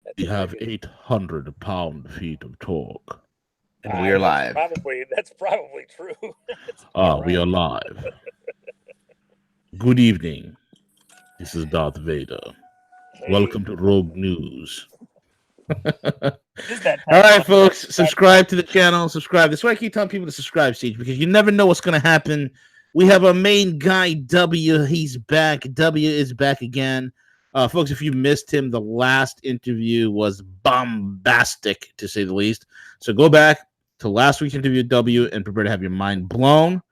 That's We pretty have good. 800 pound-feet of torque. And we are That's live. probably true. It's Ah, about we right. are live. Good evening. This is Darth Vader. Hey, Welcome to Rogue News. All it is that time of right, month. folks, subscribe to the channel. Subscribe. That's why I keep telling people to subscribe, Siege, because you never know what's going to happen. We have our main guy, W. He's back. W is back again. Folks, if you missed him, the last interview was bombastic, to say the least. So go back to last week's interview with W and prepare to have your mind blown.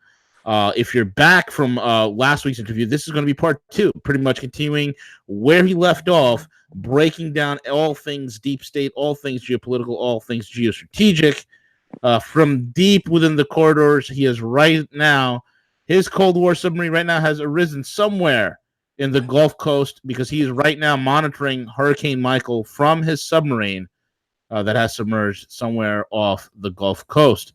If you're back from last week's interview, this is going to be part two, pretty much continuing where he left off, breaking down all things deep state, all things geopolitical, all things geostrategic. From deep within the corridors, he is right now. His Cold War submarine right now has arisen somewhere in the Gulf Coast because he is right now monitoring Hurricane Michael from his submarine that has submerged somewhere off the Gulf Coast.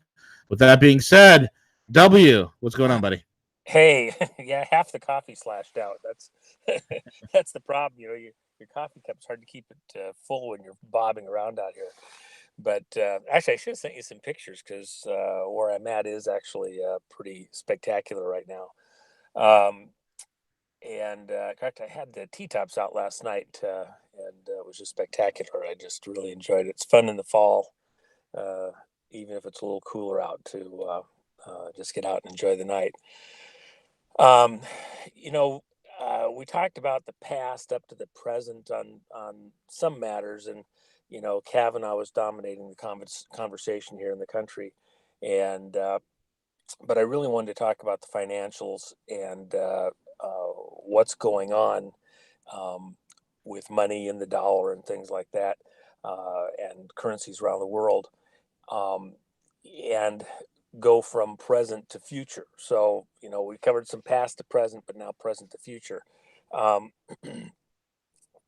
With that being said, W, what's going on, buddy? Hey, yeah, half the coffee slashed out. That's that's the problem. Your coffee cup's hard to keep it full when you're bobbing around out here. But actually, I should have sent you some pictures because where I'm at is actually pretty spectacular right now. Um, and in fact, I had the T-tops out last night, and it was just spectacular. I just really enjoyed it. It's fun in the fall, uh, even if it's a little cooler out, to just get out and enjoy the night. Um, you know, we talked about the past up to the present on some matters, and Kavanaugh was dominating the conversation here in the country, and but I really wanted to talk about the financials and what's going on um, with money and the dollar and things like that, and currencies around the world. Um, and go from present to future. So, we covered some past to present, but now present to future. Um,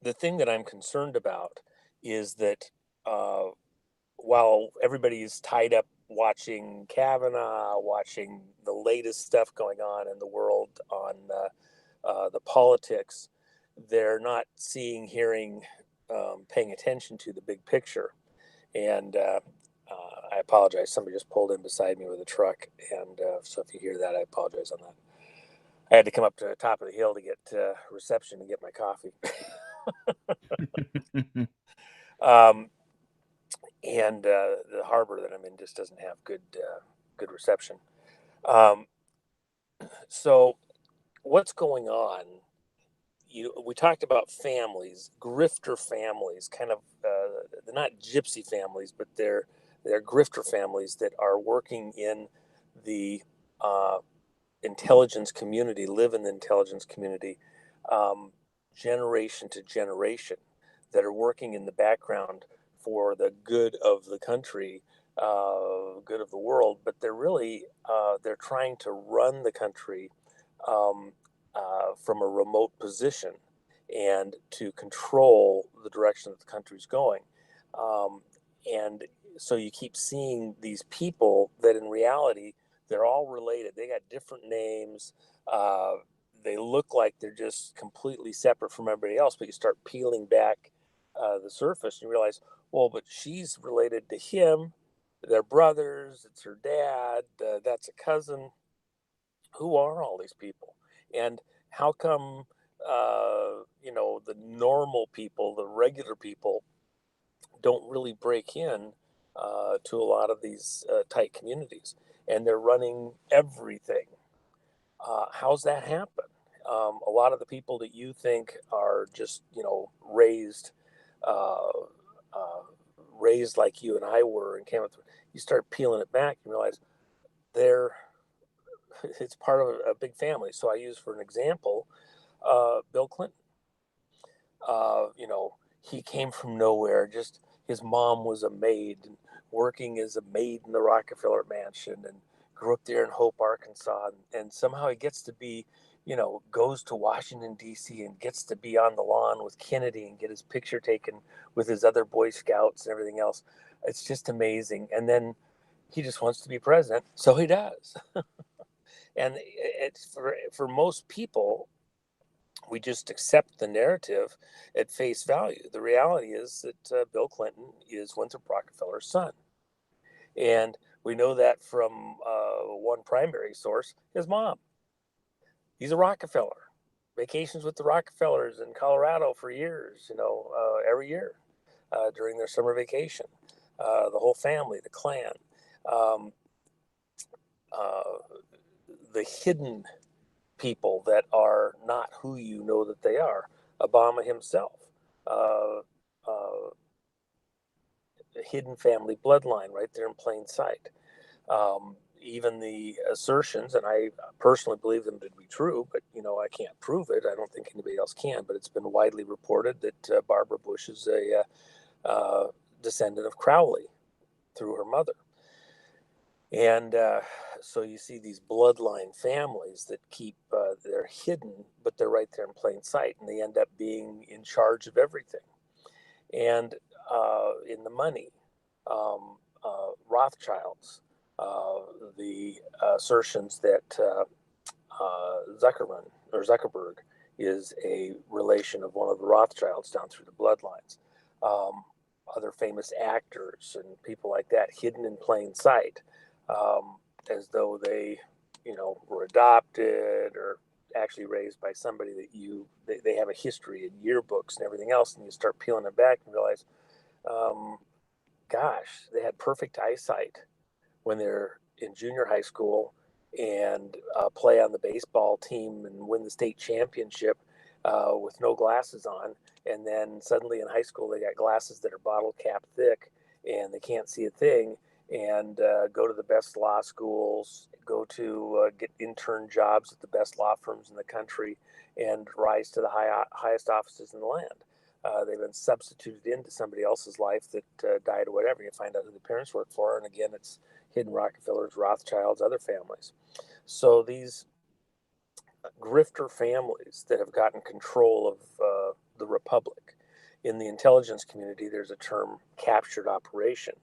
the thing that I'm concerned about is that uh, while everybody is tied up watching Kavanaugh, watching the latest stuff going on in the world on the politics, they're not seeing, hearing, paying attention to the big picture. And I apologize. Somebody just pulled in beside me with a truck, and so if you hear that, I apologize on that. I had to come up to the top of the hill to get reception and get my coffee. um, and the harbor that I'm in just doesn't have good reception. Um, so what's going on? We talked about families, grifter families, kind of they're not gypsy families, but they're grifter families that are working in the uh, intelligence community, live in the intelligence community, um, generation to generation, that are working in the background for the good of the country, good of the world. But they're trying to run the country um, from a remote position and to control the direction that the country's going. Um, and so you keep seeing these people that in reality they're all related. They got different names. Uh, they look like they're just completely separate from everybody else. But you start peeling back the surface, and you realize, well, but she's related to him. They're brothers. It's her dad. That's a cousin. Who are all these people? And how come, the normal people, the regular people, don't really break in to a lot of these tight communities? And they're running everything. How's that happen? A lot of the people that you think are just, uh, uh, raised like you and I were and came up through, you start peeling it back and realize they're, it's part of a big family. So I use for an example, Bill Clinton. He came from nowhere. Just his mom was a maid, and working as a maid in the Rockefeller Mansion, and grew up there in Hope, Arkansas, and somehow he gets to be, goes to Washington D.C. and gets to be on the lawn with Kennedy and get his picture taken with his other Boy Scouts and everything else. It's just amazing. And then he just wants to be president, so he does. And it's for most people We just accept the narrative at face value. The reality is that Bill Clinton is Winthrop Rockefeller's son. And we know that from one primary source, his mom. He's a Rockefeller. Vacations with the Rockefellers in Colorado for years, every year during their summer vacation. The whole family, the clan. Um, uh, the hidden people that are not who you know that they are. Obama himself. Uh, uh, Hidden family bloodline right there in plain sight. Even the assertions, and I personally believe them to be true, but I can't prove it. I don't think anybody else can. But it's been widely reported that Barbara Bush is a descendant of Crowley through her mother, and so you see these bloodline families that keep they're hidden, but they're right there in plain sight, and they end up being in charge of everything, and in the money. Rothschilds, uh, the assertions that Zuckerberg is a relation of one of the Rothschilds down through the bloodlines. Um, Other famous actors and people like that hidden in plain sight, as though they, were adopted or actually raised by somebody that they have a history in yearbooks and everything else, and you start peeling it back and realize, um, gosh, they had perfect eyesight when they're in junior high school and play on the baseball team and win the state championship with no glasses on. And then suddenly in high school, they got glasses that are bottle cap thick and they can't see a thing, and go to the best law schools, go to get intern jobs at the best law firms in the country, and rise to the highest offices in the land. They've been substituted into somebody else's life that died or whatever. You find out who the parents work for, and again, it's hidden Rockefellers, Rothschilds, other families. So these grifter families that have gotten control of the republic. In the intelligence community, there's a term captured operation.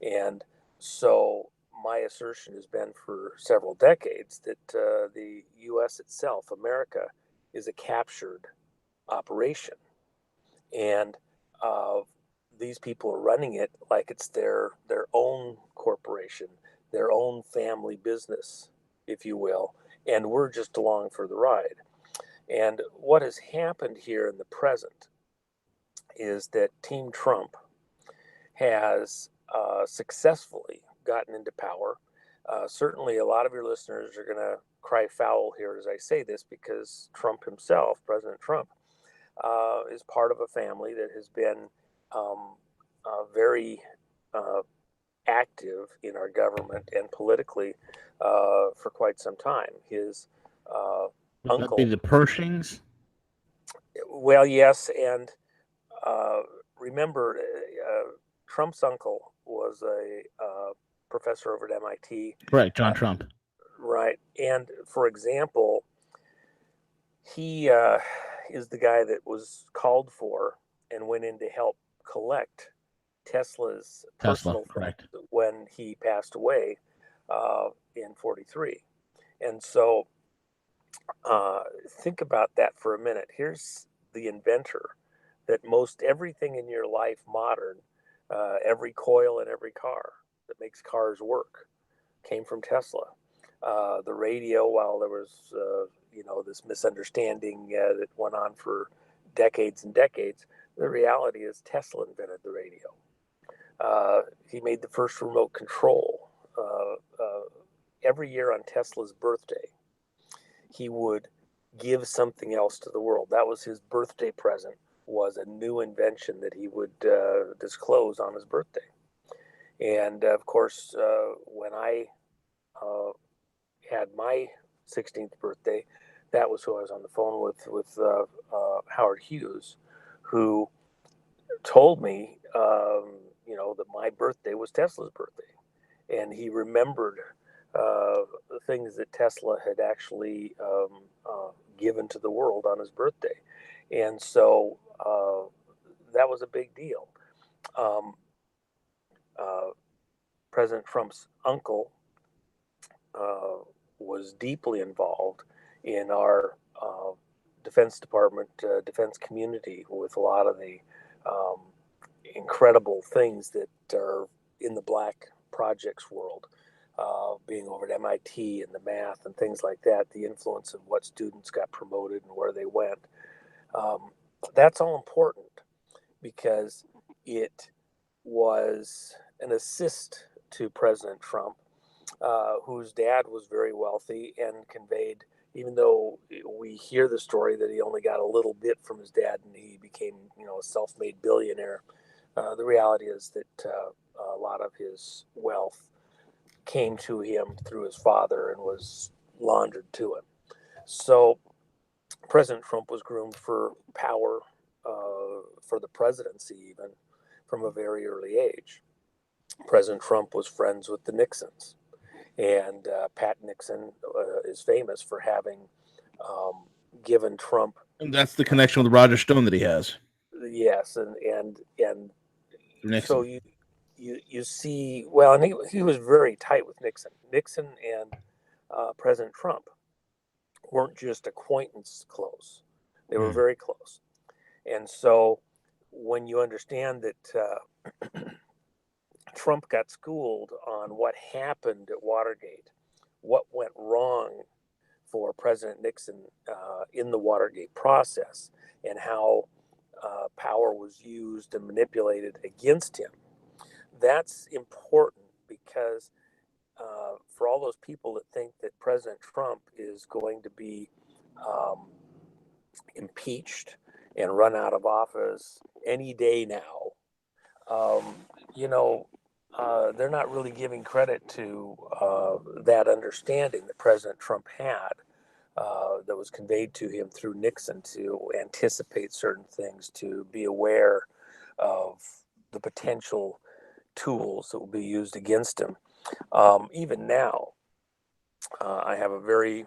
And so my assertion has been for several decades that the U.S. itself, America, is a captured operation. And uh, these people are running it like it's their own corporation, their own family business, if you will, and we're just along for the ride. And what has happened here in the present is that Team Trump has successfully gotten into power. Certainly, a lot of your listeners are going to cry foul here as I say this, because Trump himself, President Trump, is part of a family that has been very active in our government and politically for quite some time. His Would that be uncle, the Pershings? well, yes, and uh, remember, Trump's uncle was a professor over at MIT, Correct, uh, John Trump. right? And for example, he is the guy that was called for and went in to help collect Tesla's Tesla, personal funds correct. when he passed away in 43. And so think about that for a minute. Here's the inventor that most everything in your life modern, every coil in every car that makes cars work, came from Tesla. The radio, while there was, this misunderstanding that went on for decades and decades, the reality is Tesla invented the radio. He made the first remote control. Every year on Tesla's birthday, he would give something else to the world. That was his birthday present, was a new invention that he would disclose on his birthday. And of course, when I uh, had my 16th birthday, that was who I was on the phone with Howard Hughes, who told me, that my birthday was Tesla's birthday, and he remembered the things that Tesla had actually given to the world on his birthday, and so that was a big deal. Um, uh, President Trump's uncle uh, was deeply involved in our Defense Department, defense community with a lot of the um, incredible things that are in the black projects world, being over at MIT and the math and things like that, the influence of what students got promoted and where they went. Um, that's all important because it was an assist to President Trump, whose dad was very wealthy and conveyed, even though we hear the story that he only got a little bit from his dad and he became, a self-made billionaire. The reality is that a lot of his wealth came to him through his father and was laundered to him. So President Trump was groomed for power, for the presidency, even from a very early age. President Trump was friends with the Nixons, and Pat Nixon is famous for having um, given Trump. And that's the connection with Roger Stone that he has. Yes, and so Nixon. you see, well, and he was very tight with Nixon. Nixon and President Trump weren't just acquaintance close; they were Hmm. very close. And so when you understand that Trump got schooled on what happened at Watergate, what went wrong for President Nixon in the Watergate process, and how power was used and manipulated against him. That's important because for all those people that think that President Trump is going to be um, impeached and run out of office any day now, um, you know, they're not really giving credit to that understanding that President Trump had, that was conveyed to him through Nixon, to anticipate certain things, to be aware of the potential tools that will be used against him. Even now, I have a very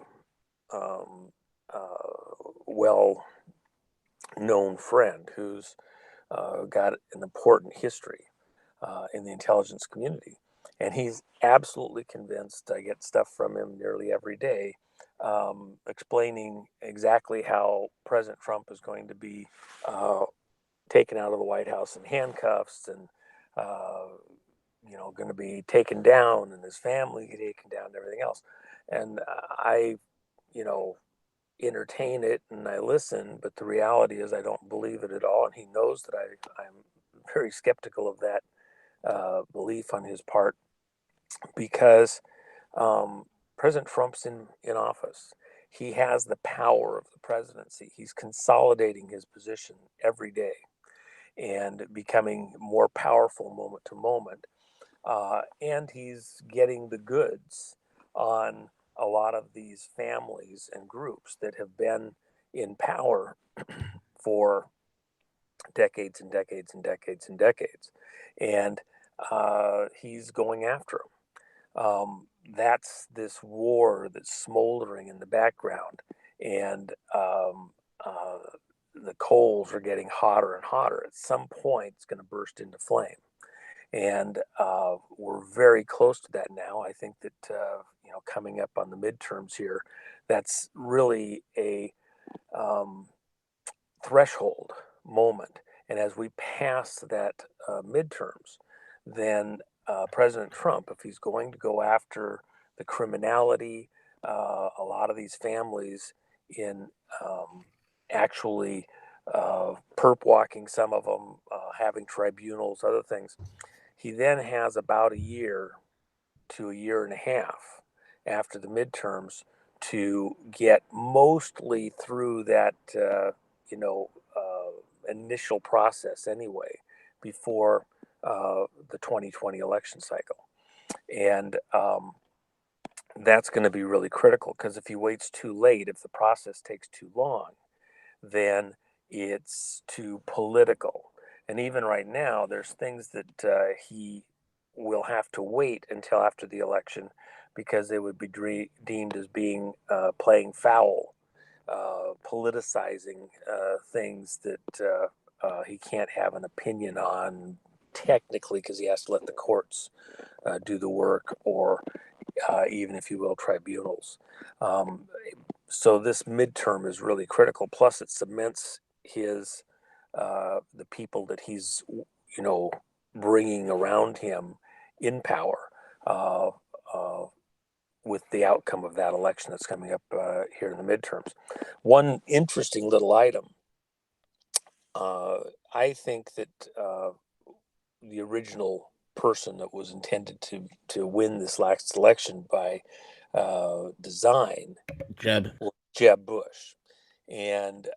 um, well known friend who's got an important history in the intelligence community. And he's absolutely convinced. I get stuff from him nearly every day, explaining exactly how President Trump is going to be uh, taken out of the White House in handcuffs and, uh, going to be taken down and his family taken down and everything else. And I, you know, entertain it and I listen, but the reality is I don't believe it at all. And he knows that I'm very skeptical of that belief on his part because um, President Trump's in office. He has the power of the presidency. He's consolidating his position every day and becoming more powerful moment to moment. And he's getting the goods on a lot of these families and groups that have been in power for decades and decades and decades and decades. And he's going after them. That's this war that's smoldering in the background, and the coals are getting hotter and hotter. At some point, it's going to burst into flame, and we're very close to that now. I think that coming up on the midterms here, that's really a um, threshold moment. And as we pass that midterms, then President Trump, if he's going to go after the criminality, a lot of these families in actually perp walking some of them, having tribunals, other things, he then has about a year to a year and a half after the midterms to get mostly through that, initial process anyway, before the 2020 election cycle. And that's going to be really critical because if he waits too late, if the process takes too long, then it's too political. And even right now, there's things that he will have to wait until after the election because they would be deemed as being playing foul, politicizing things that he can't have an opinion on technically because he has to let the courts do the work, or even, if you will, tribunals. Um, So this midterm is really critical. Plus, it cements his the people that he's bringing around him in power uh, uh, with the outcome of that election that's coming up here in the midterms. One interesting little item. I think that the original person that was intended to win this last election by design Jeb. was Jeb Bush, and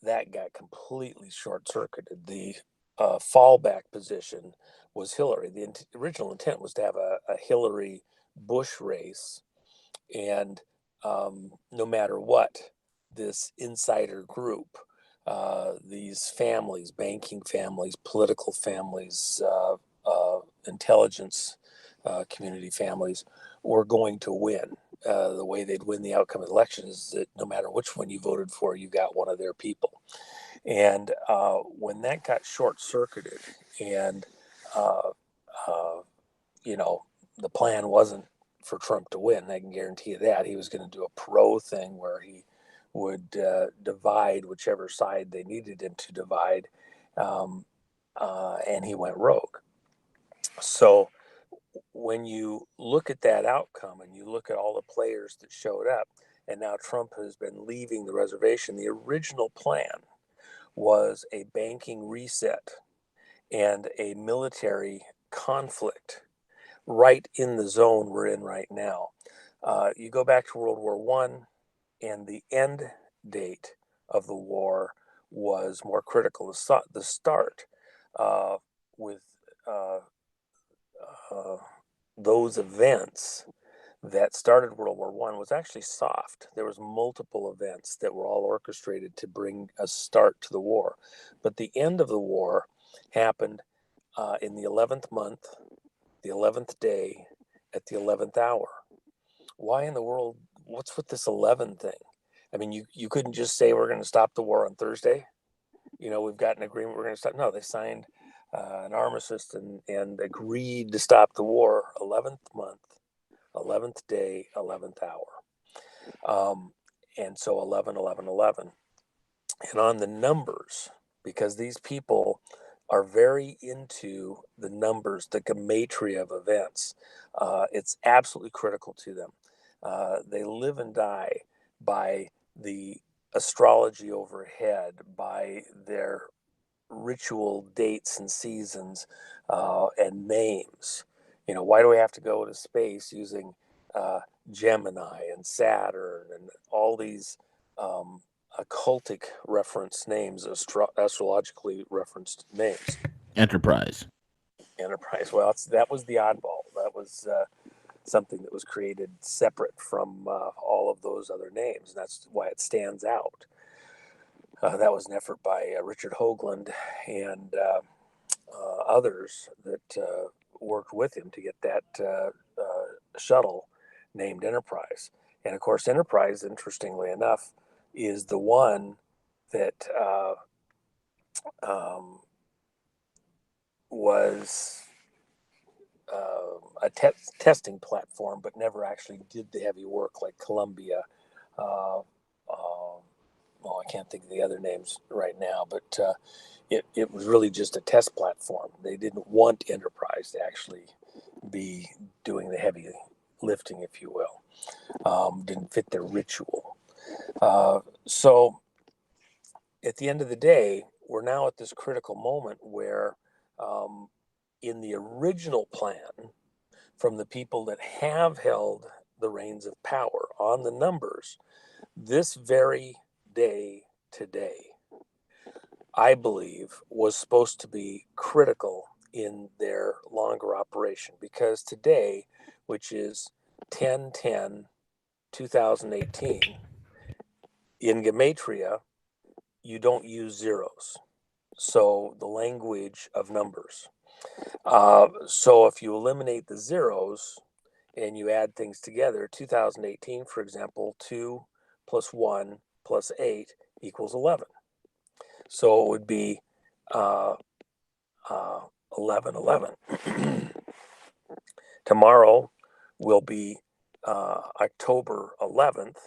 that got completely short circuited. The fallback position was Hillary. The original intent was to have a Hillary Bush race, and no matter what, this insider group, these families, banking families, political families, intelligence community families, were going to win. The way they'd win the outcome of the election is that no matter which one you voted for, you got one of their people. And when that got short circuited, and uh, uh, you know, the plan wasn't for Trump to win. I can guarantee you that. He was going to do a pro thing where he would divide whichever side they needed him to divide, um, and he went rogue. So when you look at that outcome and you look at all the players that showed up, and now Trump has been leaving the reservation, the original plan was a banking reset and a military conflict right in the zone we're in right now. You go back to World War One, and the end date of the war was more critical. The start uh, with uh, uh, those events that started World War One was actually soft. There was multiple events that were all orchestrated to bring a start to the war, but the end of the war happened in the 11th month, the 11th day, at the 11th hour. Why in the world? What's with this 11 thing? I mean, you couldn't just say we're going to stop the war on Thursday. We've got an agreement. We're going to stop. No, they signed an armistice and agreed to stop the war 11th month, 11th day, 11th hour. And so 11, 11, 11. And on the numbers, because these people are very into the numbers, the gematria of events, it's absolutely critical to them. They live and die by the astrology overhead, by their ritual dates and seasons and names. Why do we have to go to space using uh, Gemini and Saturn and all these occultic reference names, astrologically referenced names? Enterprise. Enterprise. Well, that was the oddball. That was something that was created separate from all of those other names. And that's why it stands out. That was an effort by Richard Hoagland and others that worked with him to get that shuttle named Enterprise. And of course, Enterprise, interestingly enough, is the one that um, was a testing platform, but never actually did the heavy work like Columbia. Uh, well, I can't think of the other names right now, but it was really just a test platform. They didn't want Enterprise to actually be doing the heavy lifting, if you will. Didn't fit their ritual. So at the end of the day, we're now at this critical moment where, in the original plan, from the people that have held the reins of power on the numbers, this very day today, I believe, was supposed to be critical in their longer operation, because today, which is 10/10/2018, in Gematria, you don't use zeros. So the language of numbers. So if you eliminate the zeros and you add things together, 2018, for example, 2 plus 1 plus 8 equals 11. So it would be uh, 11, 11. Tomorrow will be October 11th,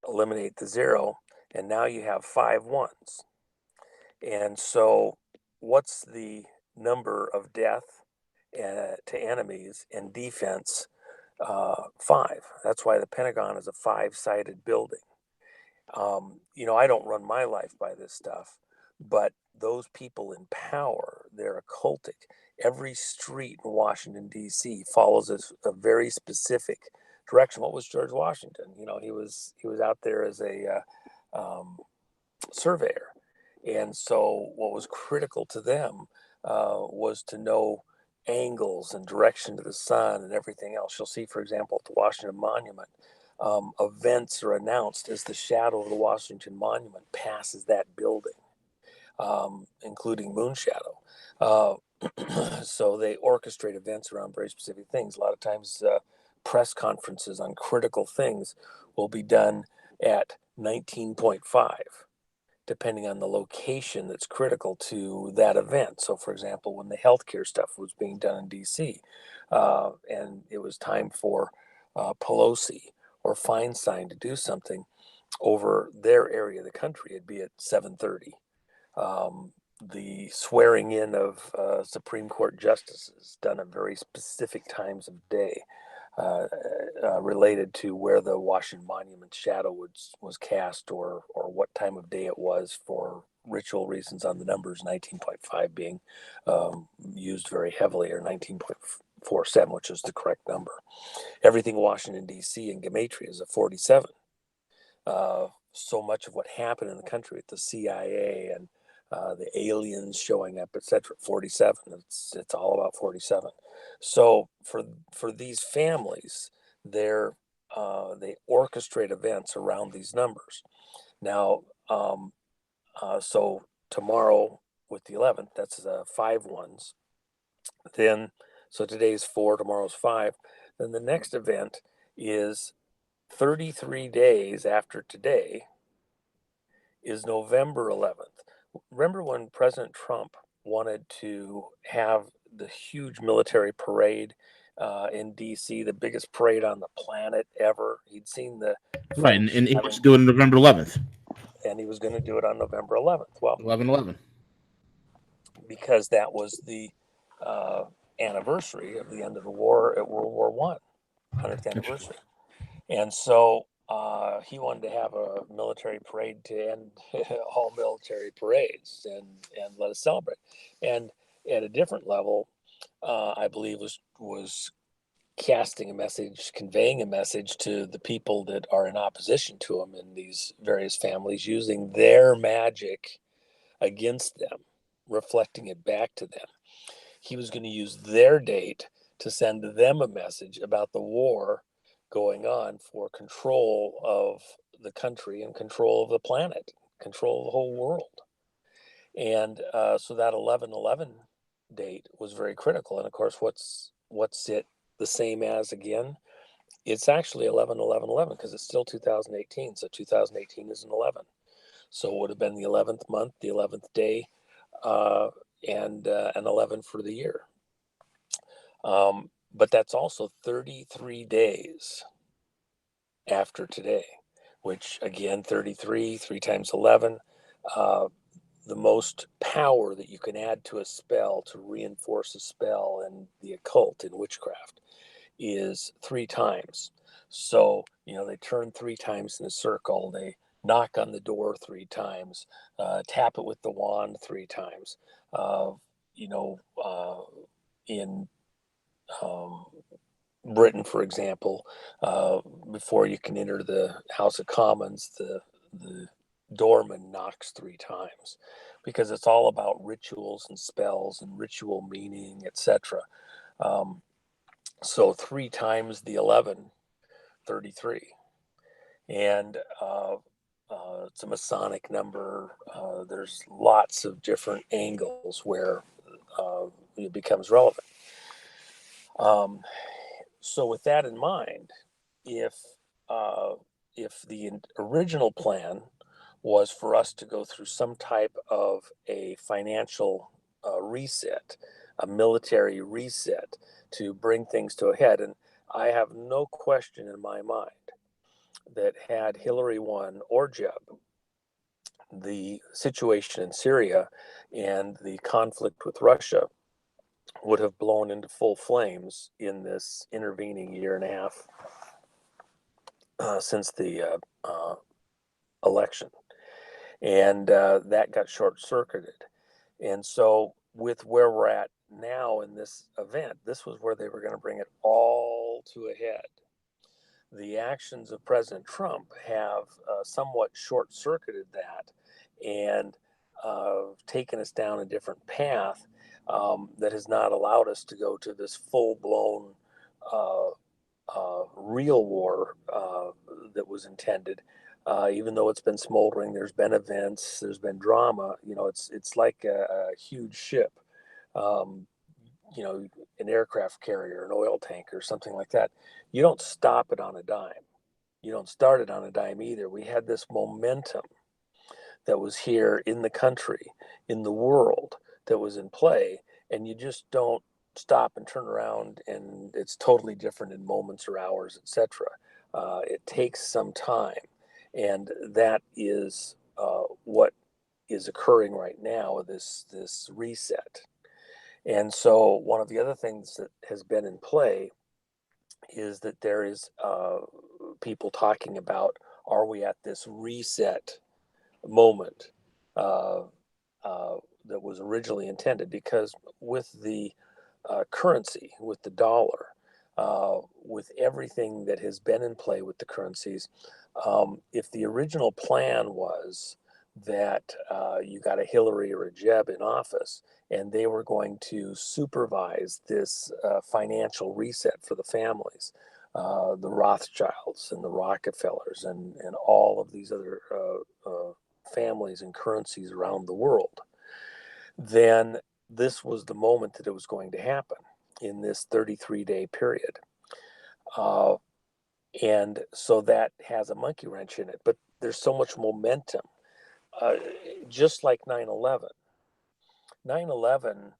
eliminate the 0, and now you have 5 ones. And so, what's the number of death to enemies and defense? 5. That's why the Pentagon is a 5-sided building. I don't run my life by this stuff, but those people in power, they're occultic. Every street in Washington, D.C. follows a very specific direction. What was George Washington? He was out there as a surveyor. And so, what was critical to them was to know angles and direction to the sun and everything else. You'll see, for example, at the Washington Monument, events are announced as the shadow of the Washington Monument passes that building, including moon shadow. Uh, so they orchestrate events around very specific things. A lot of times, press conferences on critical things will be done at 19.5, depending on the location that's critical to that event. So, for example, when the healthcare stuff was being done in DC, and it was time for Pelosi or Feinstein to do something over their area of the country, it'd be at 7:30. The swearing in of Supreme Court justices done at very specific times of day, uh, related to where the Washington Monument shadow was cast, or what time of day it was for ritual reasons on the numbers, 19.5 being used very heavily, or 19.47, which is the correct number. Everything Washington, D.C. in Gematria is a 47. So much of what happened in the country with the CIA and the aliens showing up, etc. 47. It's all about 47. So for these families, they orchestrate events around these numbers. Now, so tomorrow with the 11th, that's 5 ones. Then, so today's 4, tomorrow's 5. Then the next event is 33 days after today, is November 11th. Remember when President Trump wanted to have the huge military parade in DC, the biggest parade on the planet ever? He'd seen the Right, and, French and he wants having, to do it on November 11th, and he was going to do it on November 11th. Well, 11/11. because that was the uh, anniversary of the end of the war at World War One, 100th Interesting. anniversary. And so he wanted to have a military parade to end all military parades, and let us celebrate. And at a different level, I believe was casting a message, conveying a message to the people that are in opposition to him in these various families, using their magic against them, reflecting it back to them. He was going to use their date to send them a message about the war going on for control of the country and control of the planet, control of the whole world. And so that 11/11 date was very critical. And of course, what's it the same as again? It's actually 11/11/11 because it's still 2018. So 2018 is an 11. So it would have been the 11th month, the 11th day, uh, and an 11 for the year. But that's also 33 days after today, which again, 33, 3 times 11, uh, the most power that you can add to a spell to reinforce a spell in the occult, in witchcraft, is 3 times. So, they turn 3 times in a circle, they knock on the door 3 times, tap it with the wand 3 times. Uh, you know, in um, Britain, for example, before you can enter the House of Commons, the doorman knocks 3 times, because it's all about rituals and spells and ritual meaning, etc. Um, so 3 times the 11, 33. And it's a Masonic number. There's lots of different angles where it becomes relevant. Um, so with that in mind, if uh, if the original plan was for us to go through some type of a financial reset, a military reset, to bring things to a head, and I have no question in my mind that had Hillary won or Jeb, the situation in Syria and the conflict with Russia would have blown into full flames in this intervening year and a half since the election. And that got short circuited. And so, with where we're at now in this event, this was where they were going to bring it all to a head. The actions of President Trump have somewhat short circuited that and taken us down a different path that has not allowed us to go to this full blown uh, real war that was intended. Even though it's been smoldering, there's been events, there's been drama. It's like a huge ship. Um, an aircraft carrier, an oil tanker, something like that. You don't stop it on a dime. You don't start it on a dime either. We had this momentum that was here in the country, in the world, that was in play, and you just don't stop and turn around and it's totally different in moments or hours, etc. It takes some time, and that is what is occurring right now. This reset. And so, one of the other things that has been in play is that there is people talking about, are we at this reset moment uh, that was originally intended? Because with the currency, with the dollar, with everything that has been in play with the currencies, if the original plan was that you got a Hillary or a Jeb in office and they were going to supervise this financial reset for the families, the Rothschilds and the Rockefellers and all of these other families and currencies around the world, then this was the moment that it was going to happen in this 33-day period. Uh, and so that has a monkey wrench in it, but there's so much momentum. Uh, just like 9/11. 9/11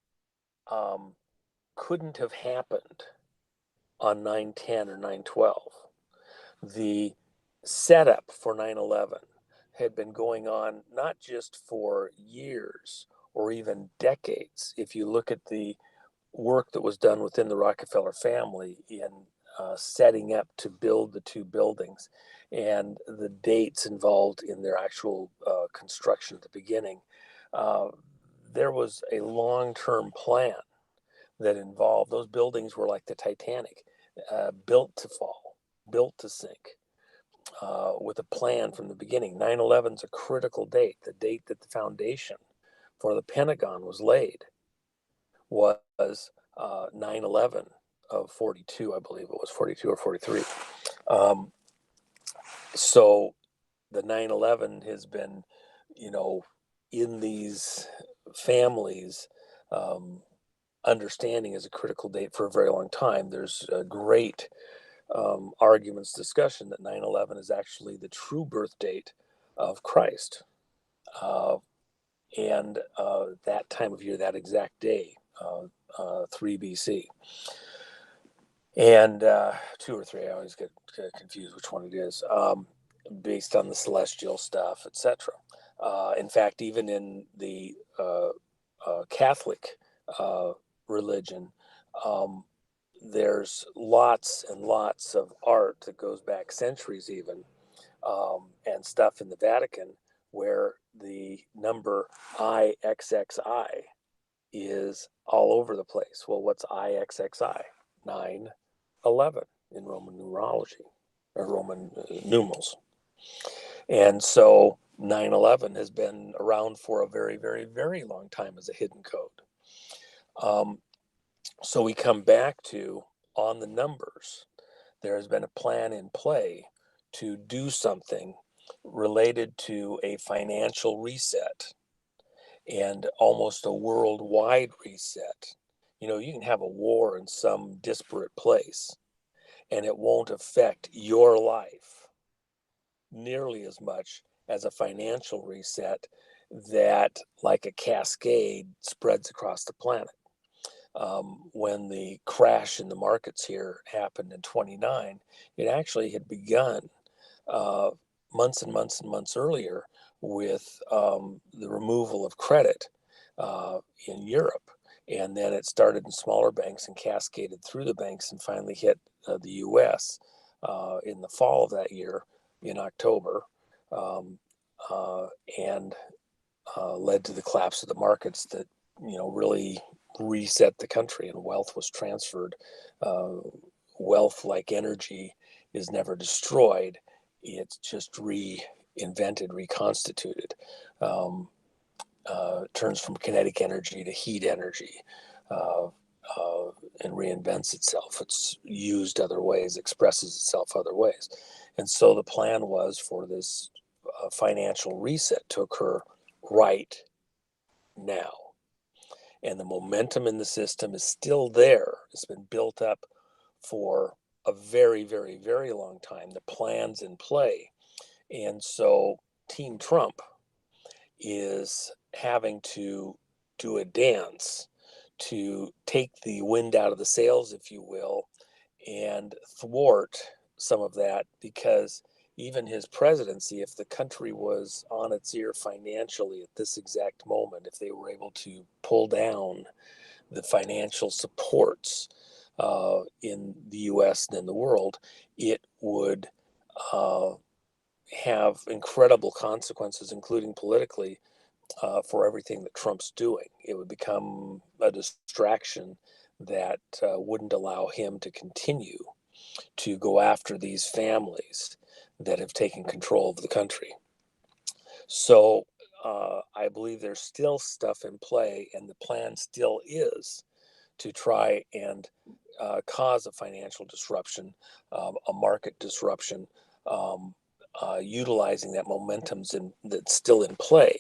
um, couldn't have happened on 9/10 or 9/12. The setup for 9/11 had been going on not just for years or even decades. If you look at the work that was done within the Rockefeller family in setting up to build the two buildings and the dates involved in their actual construction at the beginning, uh, there was a long term plan that involved those buildings were like the Titanic, built to fall, built to sink. With a plan from the beginning. 9/11 is a critical date, the date that the foundation for the Pentagon was laid was 9/11 of 42, I believe it was 42 or 43. Um, so the 9/11 has been, you know, in these families, um, understanding as a critical date for a very long time. There's a great arguments, discussion that 9/11 is actually the true birth date of Christ. Uh, and that time of year, that exact day, 3 BC. And 2 or 3, I always get confused which one it is, based on the celestial stuff, etc. In fact, even in the Catholic religion, um, there's lots and lots of art that goes back centuries even, and stuff in the Vatican where the number IXXI is all over the place. Well, what's IXXI? 9/11 in Roman numerology or Roman numerals. And so 9/11 has been around for a very, very, very long time as a hidden code. Um, so we come back to, on the numbers, there has been a plan in play to do something related to a financial reset and almost a worldwide reset. You can have a war in some disparate place and it won't affect your life nearly as much as a financial reset that, like a cascade, spreads across the planet. When the crash in the markets here happened in 29, it actually had begun uh, months and months and months earlier with the removal of credit in Europe. And then it started in smaller banks and cascaded through the banks and finally hit the US in the fall of that year in October, um, uh, and led to the collapse of the markets that, really reset the country, and wealth was transferred. Uh, Wealth, like energy, is never destroyed, it's just reinvented, reconstituted. Um, Turns from kinetic energy to heat energy, uh, and reinvents itself. It's used other ways, expresses itself other ways. And so the plan was for this financial reset to occur right now. And the momentum in the system is still there. It's been built up for a very, very, very long time. The plan's in play. And so Team Trump is having to do a dance to take the wind out of the sails, if you will, and thwart some of that, because even his presidency, if the country was on its ear financially at this exact moment, if they were able to pull down the financial supports in the US and in the world, it would uh, have incredible consequences, including politically, for everything that Trump's doing. It would become a distraction that wouldn't allow him to continue to go after these families that have taken control of the country. So I believe there's still stuff in play, and the plan still is to try and cause a financial disruption, a market disruption, um, utilizing that momentum's that's still in play,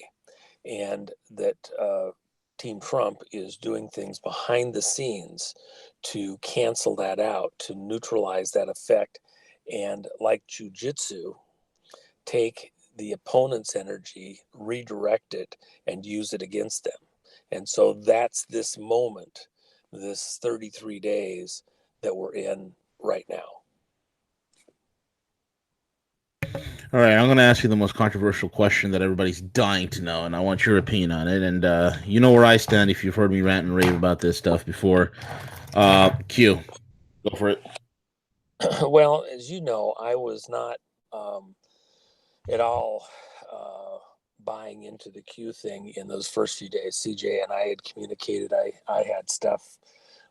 and that Team Trump is doing things behind the scenes to cancel that out, to neutralize that effect, and like jujitsu, take the opponent's energy, redirect it, and use it against them. And so that's this moment, this 33 days that we're in right now. All right, I'm going to ask you the most controversial question that everybody's dying to know, and I want your opinion on it. And you know where I stand if you've heard me rant and rave about this stuff before. Q, go for it. Well, as you know, I was not um, at all buying into the Q thing in those first few days. CJ and I had communicated. I had stuff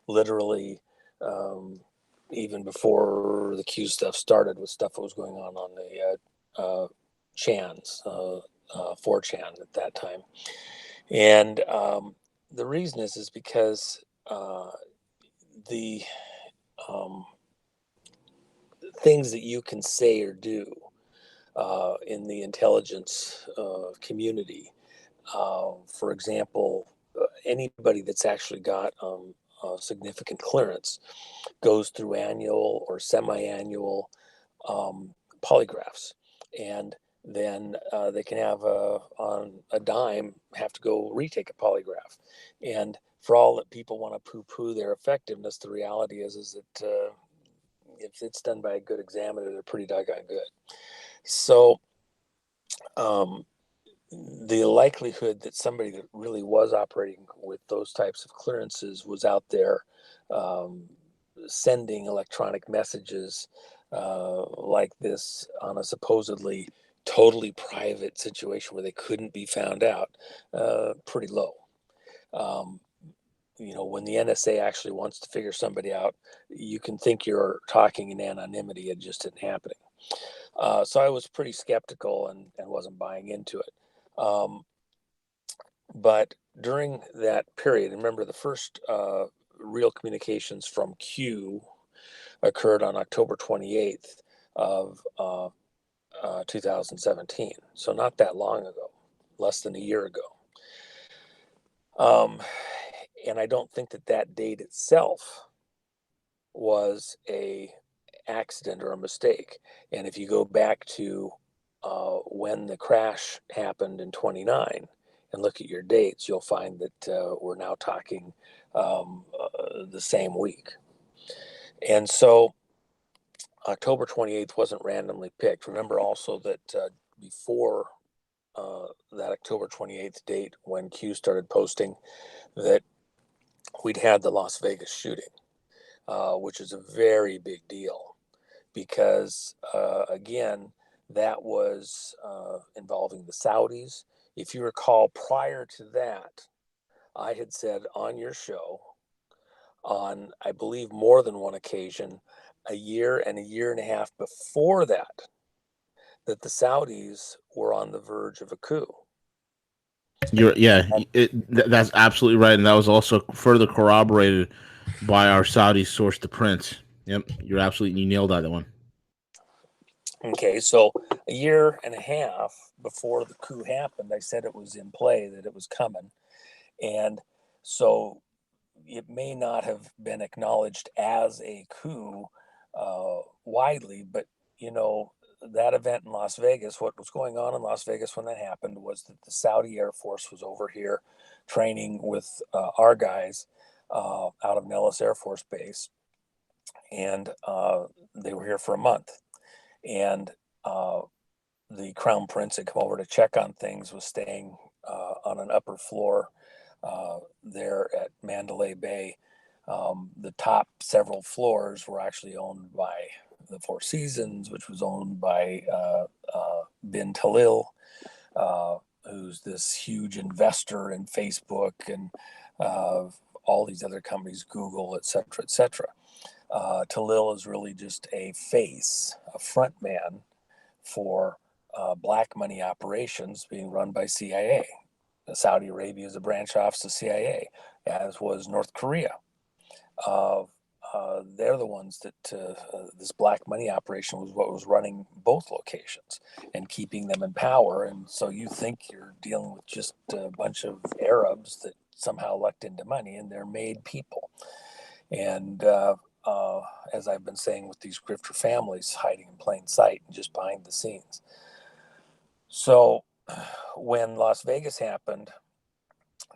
literally um, even before the Q stuff started, with stuff that was going on the Chans, 4chan at that time. And the reason is because the um, things that you can say or do in the intelligence community. For example, anybody that's actually got significant clearance goes through annual or semi-annual polygraphs, and then they can have on a dime have to go retake a polygraph. And for all that people want to poo-poo their effectiveness, the reality is that if it's done by a good examiner, they're pretty doggone good. So um, the likelihood that somebody that really was operating with those types of clearances was out there um, sending electronic messages like this on a supposedly totally private situation where they couldn't be found out, pretty low. Um, when the NSA actually wants to figure somebody out, you can think you're talking in anonymity. It just isn't happening. So I was pretty skeptical and wasn't buying into it. But during that period, remember the first real communications from Q occurred on October 28th of 2017. So not that long ago, less than a year ago. Um, and I don't think that date itself was a accident or a mistake. And if you go back to when the crash happened in 29 and look at your dates, you'll find that we're now talking the same week. And so October 28th wasn't randomly picked. Remember also that before that October 28th date, when Q started posting, that we'd had the Las Vegas shooting, which is a very big deal because, again, that was involving the Saudis. If you recall, prior to that, I had said on your show, on I believe more than one occasion, a year and a year and a half before that, that the Saudis were on the verge of a coup. Yeah, And that's absolutely right, and that was also further corroborated by our Saudi source, the Prince. Yep, you nailed that one. okay, so a year and a half before the coup happened, I said it was in play, that it was coming. And so it may not have been acknowledged as a coup widely, but you know, that event in Las Vegas, what was going on in Las Vegas when that happened was that the Saudi Air Force was over here training with our guys out of Nellis Air Force Base, and they were here for a month. And uh, the Crown Prince had come over to check on things, was staying on an upper floor there at Mandalay Bay. The top several floors were actually owned by the Four Seasons, which was owned by Bin Talil, uh, who's this huge investor in Facebook and all these other companies, Google, et cetera, et cetera. Talil is really just a face, a front man for black money operations being run by CIA. Saudi Arabia is a branch office of CIA, as was North Korea. Uh, they're the ones that this black money operation was what was running both locations and keeping them in power. And so you think you're dealing with just a bunch of Arabs that somehow lucked into money, and they're made people. And as I've been saying with these grifter families hiding in plain sight and just behind the scenes. So when Las Vegas happened,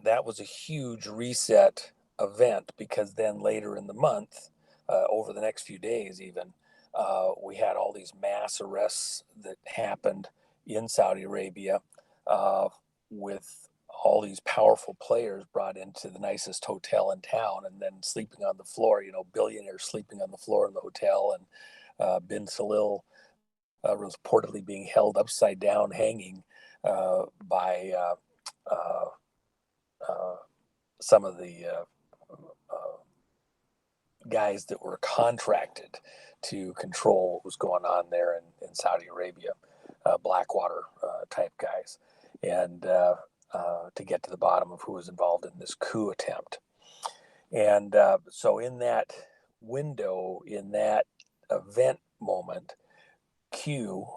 that was a huge reset event because then later in the month, over the next few days, even, we had all these mass arrests that happened in Saudi Arabia uh, with all these powerful players brought into the nicest hotel in town and then sleeping on the floor, you know, billionaires sleeping on the floor in the hotel. And Bin Salil was reportedly being held upside down, hanging by uh, uh, some of the guys that were contracted to control what was going on there in Saudi Arabia, Blackwater type guys, and to get to the bottom of who was involved in this coup attempt. And so, in that window, in that event moment, Q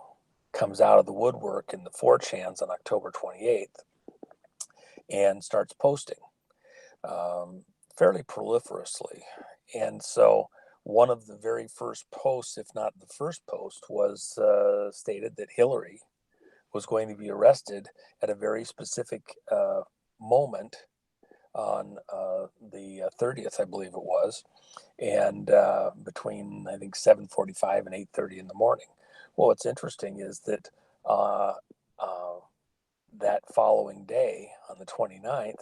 comes out of the woodwork in the 4chans on October 28th and starts posting um, fairly proliferously. And so one of the very first posts, if not the first post, was stated that Hillary was going to be arrested at a very specific moment on the 30th, I believe it was, and between I think 7:45 and 8:30 in the morning. Well, what's interesting is that uh, uh, that following day on the 29th,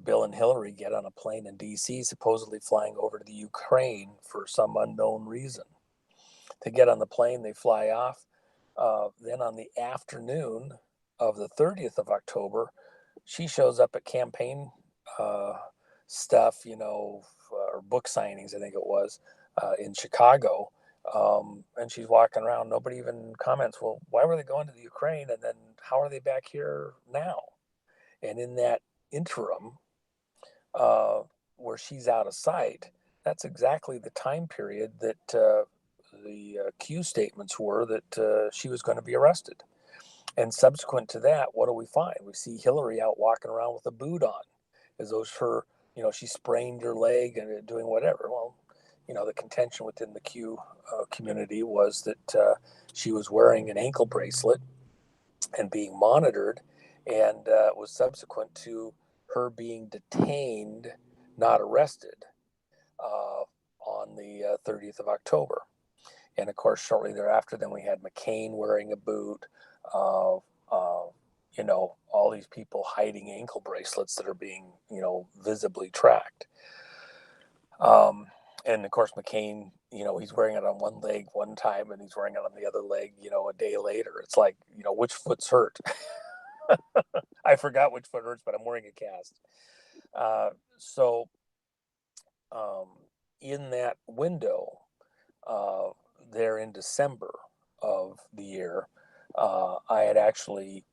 Bill and Hillary get on a plane in D.C., supposedly flying over to the Ukraine for some unknown reason. They get on the plane, they fly off. Then on the afternoon of the 30th of October, she shows up at campaign uh, stuff, you know, or book signings, I think it was, in Chicago. And she's walking around. Nobody even comments, well, why were they going to the Ukraine? And then how are they back here now? And in that interim, uh, where she's out of sight, that's exactly the time period that the Q statements were that she was going to be arrested. And subsequent to that, what do we find? We see Hillary out walking around with a boot on, as though her, you know, she sprained her leg and doing whatever. Well, you know, the contention within the Q community was that she was wearing an ankle bracelet and being monitored, and was subsequent to her being detained, not arrested, on the 30th of October. And of course, shortly thereafter, then we had McCain wearing a boot. Uh, uh, all these people hiding ankle bracelets that are being, visibly tracked. Um, and of course, McCain, he's wearing it on one leg one time and he's wearing it on the other leg, a day later. It's like, which foot's hurt? I forgot which foot hurts, but I'm wearing a cast. So um, in that window, uh, there in December of the year, I had actually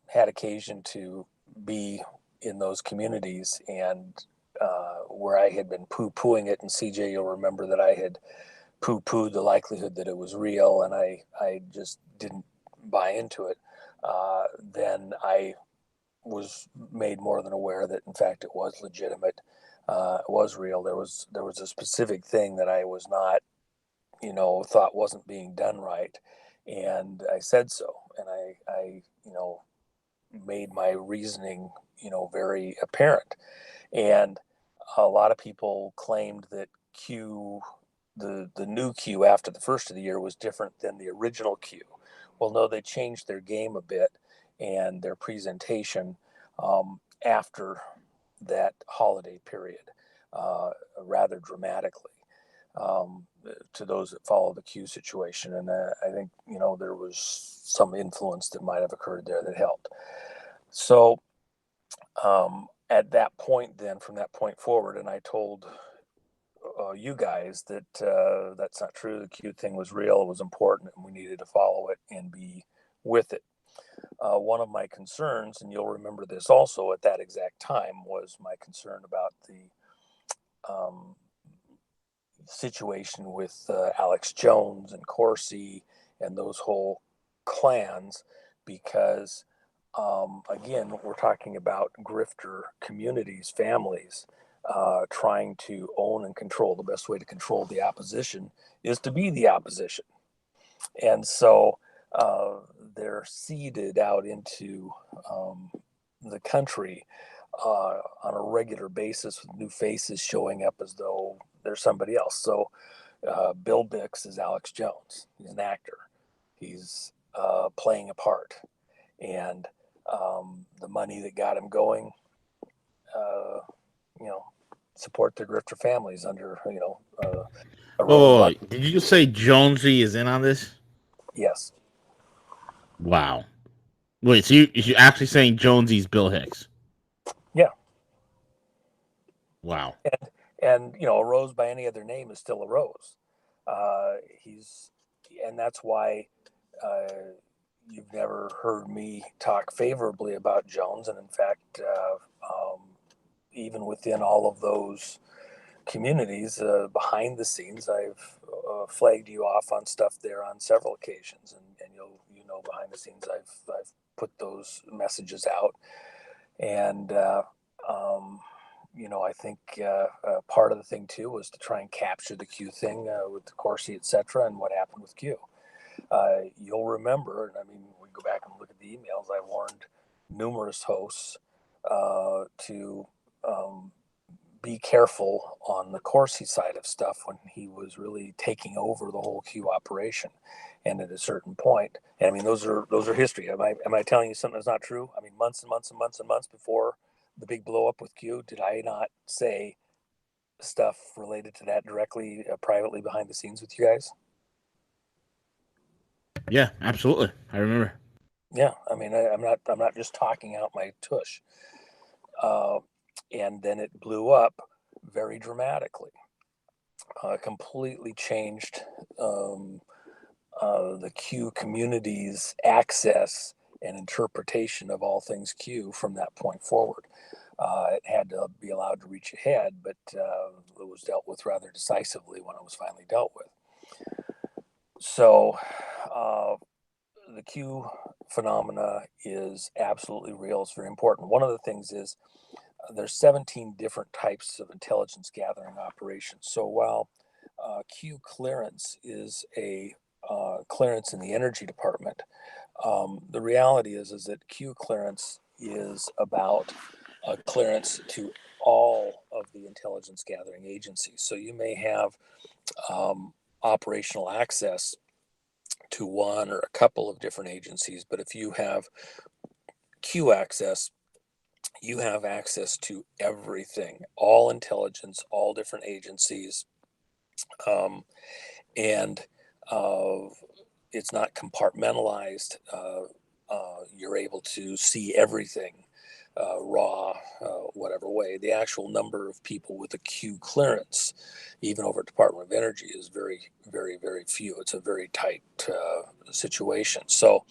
had occasion to be in those communities and where I had been poo-pooing it. And CJ, you'll remember that I had poo-pooed the likelihood that it was real, and I just didn't buy into it. Then I was made more than aware that in fact it was legitimate, it was real. There was a specific thing that I was not, thought wasn't being done right, and I said so, and I made my reasoning, very apparent. And a lot of people claimed that Q, the new Q after the first of the year was different than the original Q. Well, no, they changed their game a bit and their presentation after that holiday period rather dramatically to those that follow the Q situation. And I think, there was some influence that might have occurred there that helped. So at that point, then from that point forward, and I told you guys that that's not true. The Q thing was real. It was important, and we needed to follow it and be with it. One of my concerns, and you'll remember this also at that exact time, was my concern about the um, situation with Alex Jones and Corsi and those whole clans, because again, we're talking about grifter communities, families trying to own and control. The best way to control the opposition is to be the opposition. And so they're seeded out into the country on a regular basis with new faces showing up as though they're somebody else. So Bill Bix is Alex Jones. He's an actor. He's playing a part. And the money that got him going, uh, you know, support the grifter families under, a Rose Oh, Bud. did you just say Jonesy is in on this? Yes. Wow. Wait, so you're actually saying Jonesy's Bill Hicks? Yeah. Wow. And, a rose by any other name is still a rose. He's, and that's why you've never heard me talk favorably about Jones. And in fact, even within all of those communities behind the scenes, I've flagged you off on stuff there on several occasions, and behind the scenes I've put those messages out, and I think part of the thing too was to try and capture the Q thing with the Corsi, etc., and what happened with Q. You'll remember, and I mean, we go back and look at the emails. I warned numerous hosts to be careful on the Corsi side of stuff when he was really taking over the whole Q operation. And at a certain point, and I mean, those are history. Am I telling you something that's not true? I mean, months and months and months and months before the big blow up with Q, did I not say stuff related to that directly, privately behind the scenes with you guys? Yeah, absolutely. I remember. Yeah, I mean, I'm not just talking out my tush. Uh, and then it blew up very dramatically. Completely changed the Q community's access and interpretation of all things Q from that point forward. It had to be allowed to reach ahead, but it was dealt with rather decisively when it was finally dealt with. So uh, the Q phenomena is absolutely real. It's very important. One of the things is there's 17 different types of intelligence gathering operations. So while Q clearance is a clearance in the energy department, the reality is that Q clearance is about a clearance to all of the intelligence gathering agencies. So you may have operational access to one or a couple of different agencies. But if you have Q access, you have access to everything, all intelligence, all different agencies, um, and uh, it's not compartmentalized. You're able to see everything raw, whatever way. The actual number of people with a Q clearance, even over at Department of Energy, is very, very, very few. It's a very tight situation. So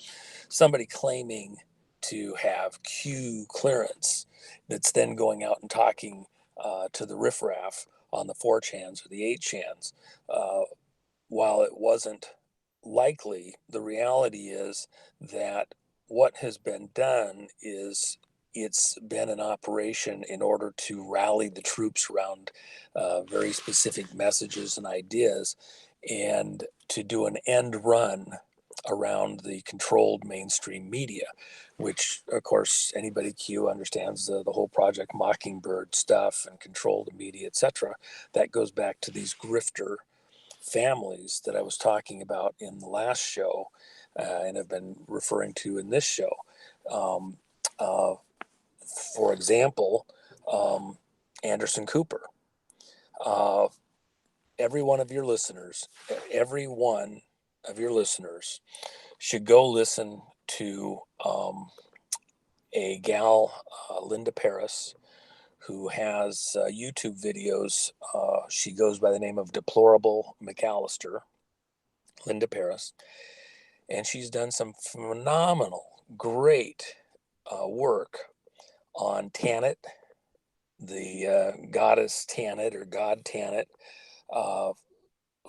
somebody claiming to have Q clearance that's then going out and talking to the riffraff on the 4chans or the 8chans, uh, while it wasn't likely, the reality is that what has been done is it's been an operation in order to rally the troops around very specific messages and ideas, and to do an end run around the controlled mainstream media, which, of course, anybody Q understands the whole Project Mockingbird stuff and control the media, etc. That goes back to these grifter families that I was talking about in the last show, and have been referring to in this show. Um, uh, for example, um, Anderson Cooper. Uh, every one of your listeners, every one of your listeners should go listen to a gal, Linda Paris, who has YouTube videos. She goes by the name of Deplorable McAllister, Linda Paris, and she's done some phenomenal, great work on Tanit, the goddess Tanit or god Tanit, uh,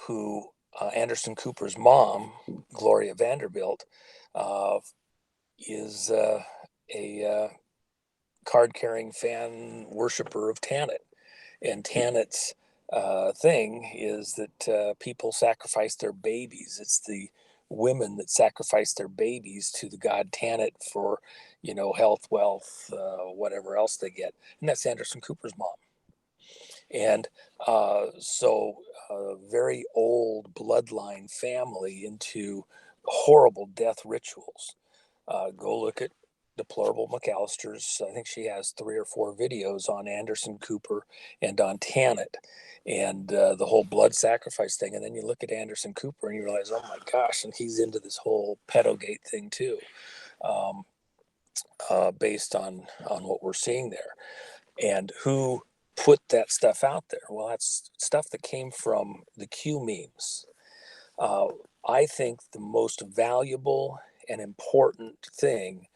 who Anderson Cooper's mom, Gloria Vanderbilt, uh, is a card carrying fan worshiper of Tanit. And Tanit's thing is that people sacrifice their babies. It's the women that sacrifice their babies to the god Tanit for, health, wealth, whatever else they get. And that's Anderson Cooper's mom. And so, very old bloodline family into horrible death rituals. Go look at Deplorable McAllister's. I think she has 3 or 4 videos on Anderson Cooper and on Tanit and the whole blood sacrifice thing. And then you look at Anderson Cooper and you realize, oh my gosh, and he's into this whole pedogate thing too, um, based on what we're seeing there. And who put that stuff out there? Well, that's stuff that came from the Q memes. Uh, I think the most valuable and important thing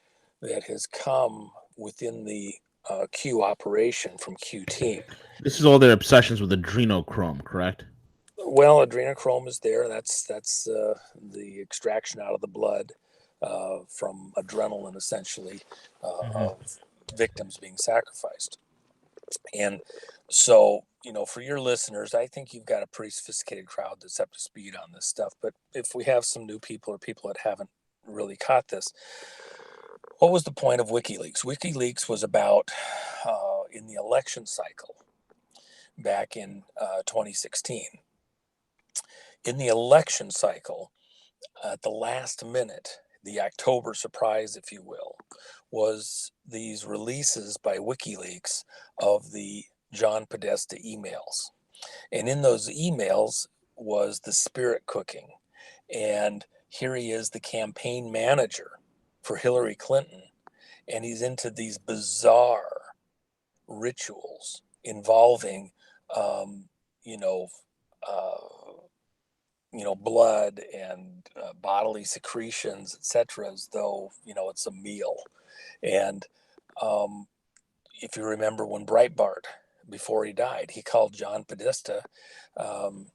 that has come within the Q operation from Q team. This is all their obsessions with adrenochrome, correct? Well, adrenochrome is there. That's the extraction out of the blood from adrenaline, essentially, Mm-hmm. of victims being sacrificed. And so, for your listeners, I think you've got a pretty sophisticated crowd that's up to speed on this stuff. But if we have some new people or people that haven't really caught this, what was the point of WikiLeaks? WikiLeaks was about in the election cycle back in 2016. In the election cycle, at the last minute, the October surprise, if you will, was these releases by WikiLeaks of the John Podesta emails. And in those emails was the spirit cooking. And here he is, the campaign manager for Hillary Clinton. And he's into these bizarre rituals involving, um, you know, uh, blood and bodily secretions, etc., as though it's a meal. And um, if you remember when Breitbart, before he died, he called John Podesta, um,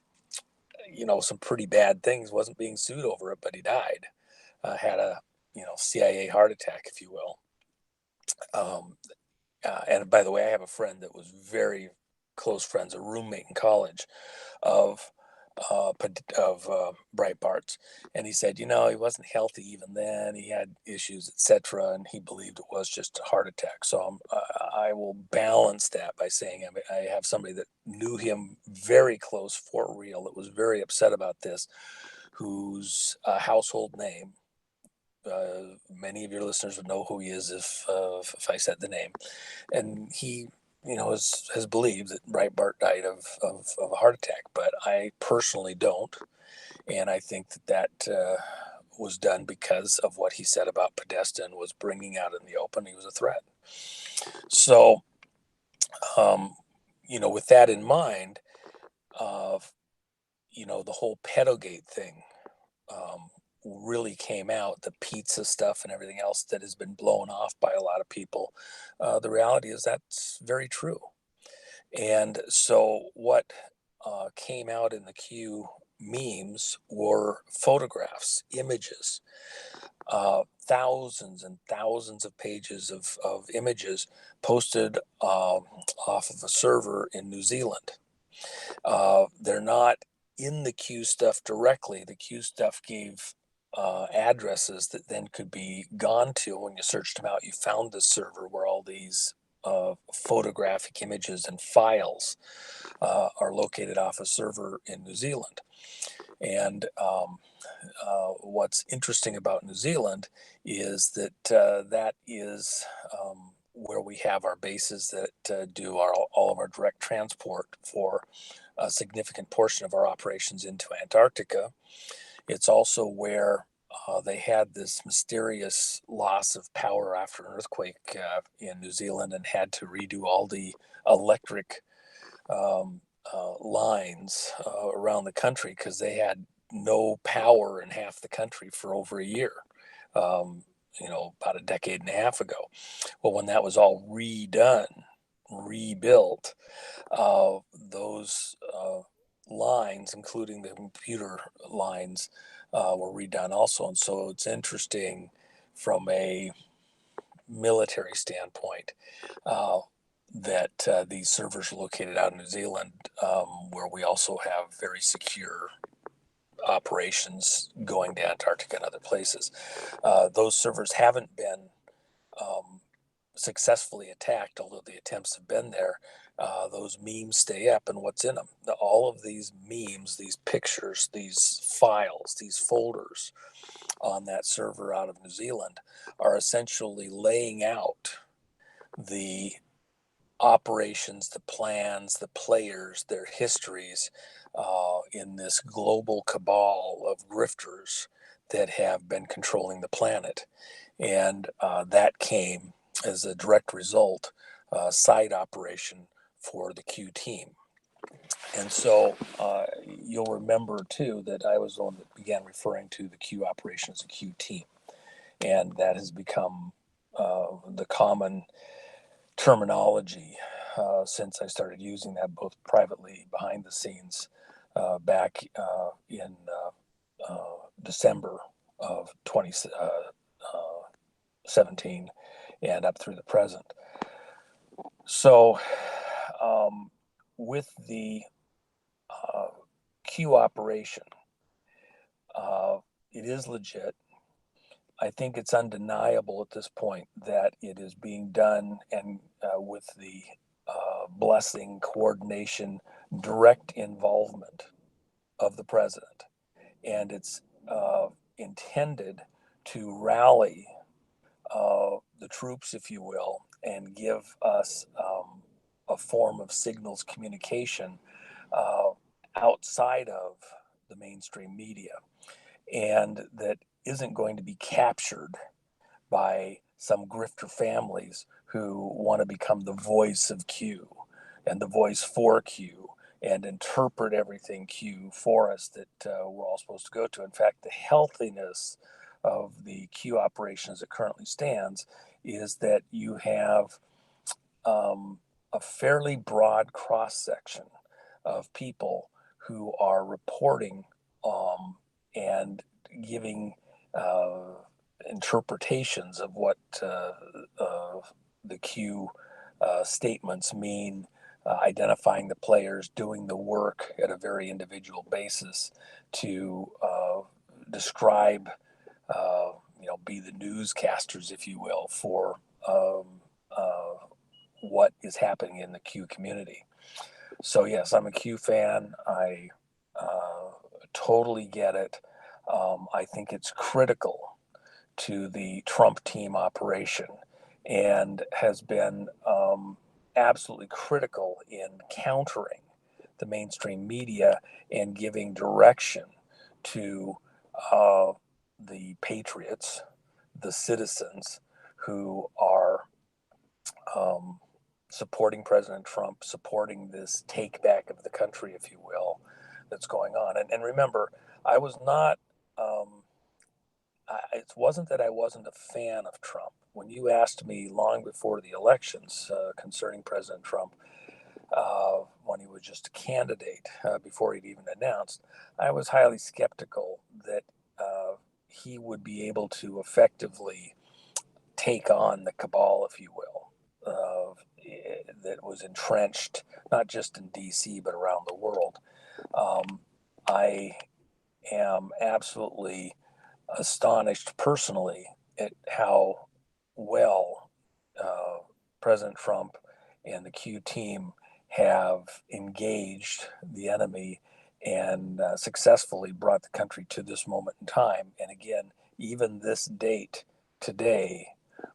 some pretty bad things. Wasn't being sued over it, but he died. Had a CIA heart attack, if you will. Um, and by the way, I have a friend that was very close friends, a roommate in college of Breitbart's, and he said, he wasn't healthy even then. He had issues, etc., and he believed it was just a heart attack. So I will balance that by saying I have somebody that knew him very close for real, that was very upset about this, whose household name. Many of your listeners would know who he is if I said the name, and he has believed that Breitbart died of a heart attack, but I personally don't. And I think that was done because of what he said about Podesta and was bringing out in the open. He was a threat. So, um, with that in mind, uh, the whole pedogate thing um, really came out, the pizza stuff and everything else that has been blown off by a lot of people. The reality is that's very true. And so what came out in the Q memes were photographs, images, thousands and thousands of pages of images posted off of a server in New Zealand. They're not in the Q stuff directly. The Q stuff gave addresses that then could be gone to. When you searched them out, you found the server where all these photographic images and files are located off a server in New Zealand. And what's interesting about New Zealand is that that is where we have our bases that do all of our direct transport for a significant portion of our operations into Antarctica. It's also where they had this mysterious loss of power after an earthquake in New Zealand and had to redo all the electric lines around the country because they had no power in half the country for over a year, about a decade and a half ago. Well, when that was all redone, rebuilt, those lines, including the computer lines, were redone also. And so it's interesting from a military standpoint that these servers are located out in New Zealand, where we also have very secure operations going to Antarctica and other places. Those servers haven't been um, successfully attacked, although the attempts have been there. Those memes stay up, and what's in them? All of these memes, these pictures, these files, these folders on that server out of New Zealand are essentially laying out the operations, the plans, the players, their histories in this global cabal of grifters that have been controlling the planet. And that came as a direct result, side operation for the Q team. And so you'll remember too that I was the one that began referring to the Q operation as a Q team. And that has become the common terminology since I started using that both privately behind the scenes back in December of 2017 and up through the present. So, with the Q operation, it is legit. I think it's undeniable at this point that it is being done and with the blessing, coordination, direct involvement of the president. And it's intended to rally the troops, if you will, and give us a form of signals communication uh, outside of the mainstream media, and that isn't going to be captured by some grifter families who want to become the voice of Q and the voice for Q and interpret everything Q for us that we're all supposed to go to. In fact, the healthiness of the Q operation as it currently stands is that you have a fairly broad cross section of people who are reporting and giving interpretations of what the Q statements mean identifying the players, doing the work at a very individual basis to describe, be the newscasters, if you will, for what is happening in the Q community. So yes, I'm a Q fan. I totally get it. I think it's critical to the Trump team operation and has been absolutely critical in countering the mainstream media and giving direction to uh, the patriots, the citizens who are um, supporting President Trump, supporting this take back of the country, if you will, that's going on. And remember, I was not. It wasn't that I wasn't a fan of Trump. When you asked me long before the elections concerning President Trump, when he was just a candidate, before he'd even announced, I was highly skeptical that he would be able to effectively take on the cabal, if you will, that was entrenched not just in D.C. but around the world. I am absolutely astonished personally at how well President Trump and the Q team have engaged the enemy and successfully brought the country to this moment in time. And again, even this date today,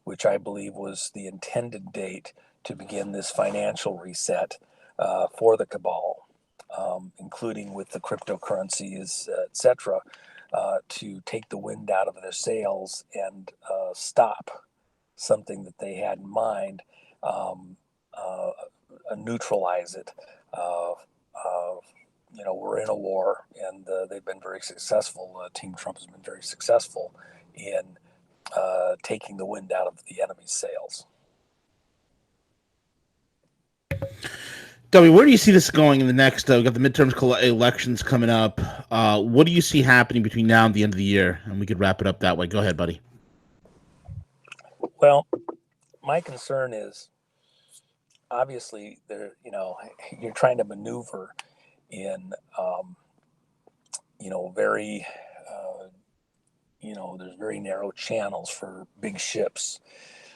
which I believe was the intended date to begin this financial reset for the cabal, including with the cryptocurrencies, etc., to take the wind out of their sails and stop something that they had in mind, uh, neutralize it. Uh, uh, we're in a war, and they've been very successful. Team Trump has been very successful in taking the wind out of the enemy's sails. W, where do you see this going in the next? We got the midterms elections coming up. What do you see happening between now and the end of the year? And we could wrap it up that way. Go ahead, buddy. Well, my concern is obviously you're trying to maneuver in very there's very narrow channels for big ships